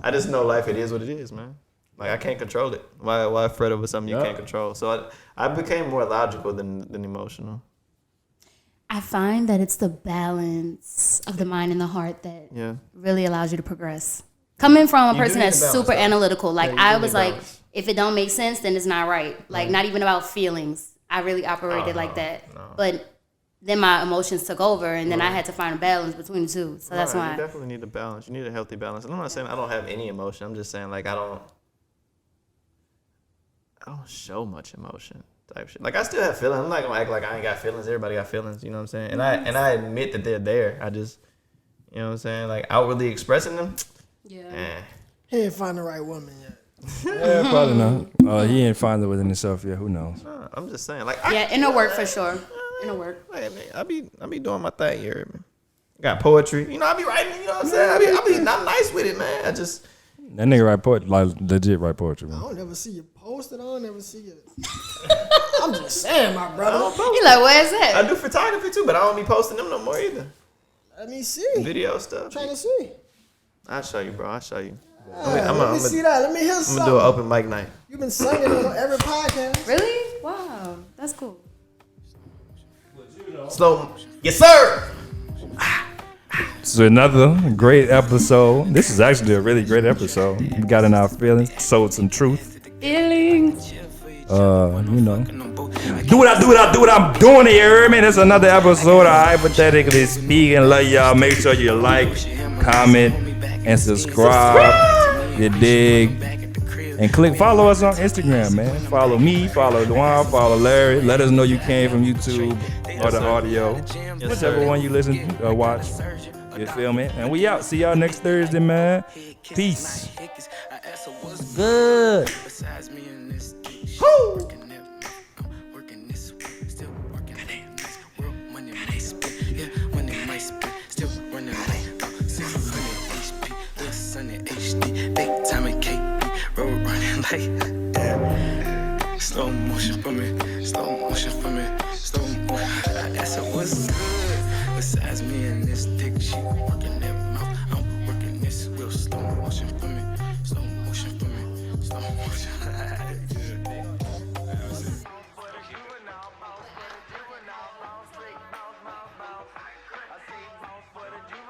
Speaker 5: I just know life. It is what it is, man. Like I can't control it. Why fret over something you
Speaker 1: Yeah.
Speaker 5: can't control? So I became more logical than emotional.
Speaker 2: I find that it's the balance of the mind and the heart that
Speaker 5: Yeah.
Speaker 2: really allows you to progress. Coming from a
Speaker 5: You do
Speaker 2: person
Speaker 5: need
Speaker 2: that's
Speaker 5: the balance,
Speaker 2: super
Speaker 5: though.
Speaker 2: analytical, like
Speaker 5: Yeah, you
Speaker 2: I
Speaker 5: do
Speaker 2: was
Speaker 5: need
Speaker 2: like,
Speaker 5: balance.
Speaker 2: if it don't make sense, then it's not right. Like not even about feelings. I really operated like that. But then my emotions took over, and then I had to find a balance between the two. So that's
Speaker 5: Right,
Speaker 2: why.
Speaker 5: you definitely need a balance. You need a healthy balance. And I'm not saying I don't have any emotion. I'm just saying like I don't show much emotion type shit. Like I still have feelings. I'm not gonna act like I ain't got feelings. Everybody got feelings. You know what I'm saying? And I admit that they're there. I just, you know what I'm saying? Like outwardly expressing them.
Speaker 2: Yeah.
Speaker 4: He ain't find the right woman yet.
Speaker 1: Yeah, probably not. He ain't find it within himself yet. Who knows?
Speaker 5: Nah, I'm just saying. Like
Speaker 2: Yeah, inner work for sure. Inner work.
Speaker 5: Like, I be doing my thing here, man. Got poetry. You know, I be writing. You know what I'm saying? I'm nice with it, man. I just.
Speaker 1: That nigga write poetry, like legit write poetry,
Speaker 4: I
Speaker 1: man.
Speaker 4: don't ever see you post it. I don't ever see you. I'm just saying, my
Speaker 5: I
Speaker 4: brother.
Speaker 5: don't post.
Speaker 2: You like, where's that?
Speaker 5: I do photography too, but I don't be posting them no more either.
Speaker 4: Let me see.
Speaker 5: Video stuff.
Speaker 4: Trying to see.
Speaker 5: I'll show you, bro. I'll show you.
Speaker 4: Let me see that. Let me hear
Speaker 5: I'm
Speaker 4: something.
Speaker 5: gonna do an open mic night.
Speaker 4: You've been singing on every podcast.
Speaker 2: Really? Wow. That's cool.
Speaker 5: So, yes, sir.
Speaker 1: So another great episode. This is actually a really great episode. We got in our feelings, sold some truth.
Speaker 2: Feelings.
Speaker 1: You know, do what I'm doing here, man. It's another episode of Hypothetically Speaking. Love y'all. Make sure you like, comment, and subscribe. You dig? And follow us on Instagram, man. Follow me, follow Dwan, follow Larry. Let us know you came from YouTube or the audio. Whichever one you listen or watch. You feel me? And we out. See y'all next Thursday, man. Peace. Good. Woo.
Speaker 6: Road running like slow motion for me, slow motion for me, slow motion. I asked her what's good. Besides me and this dick, she working every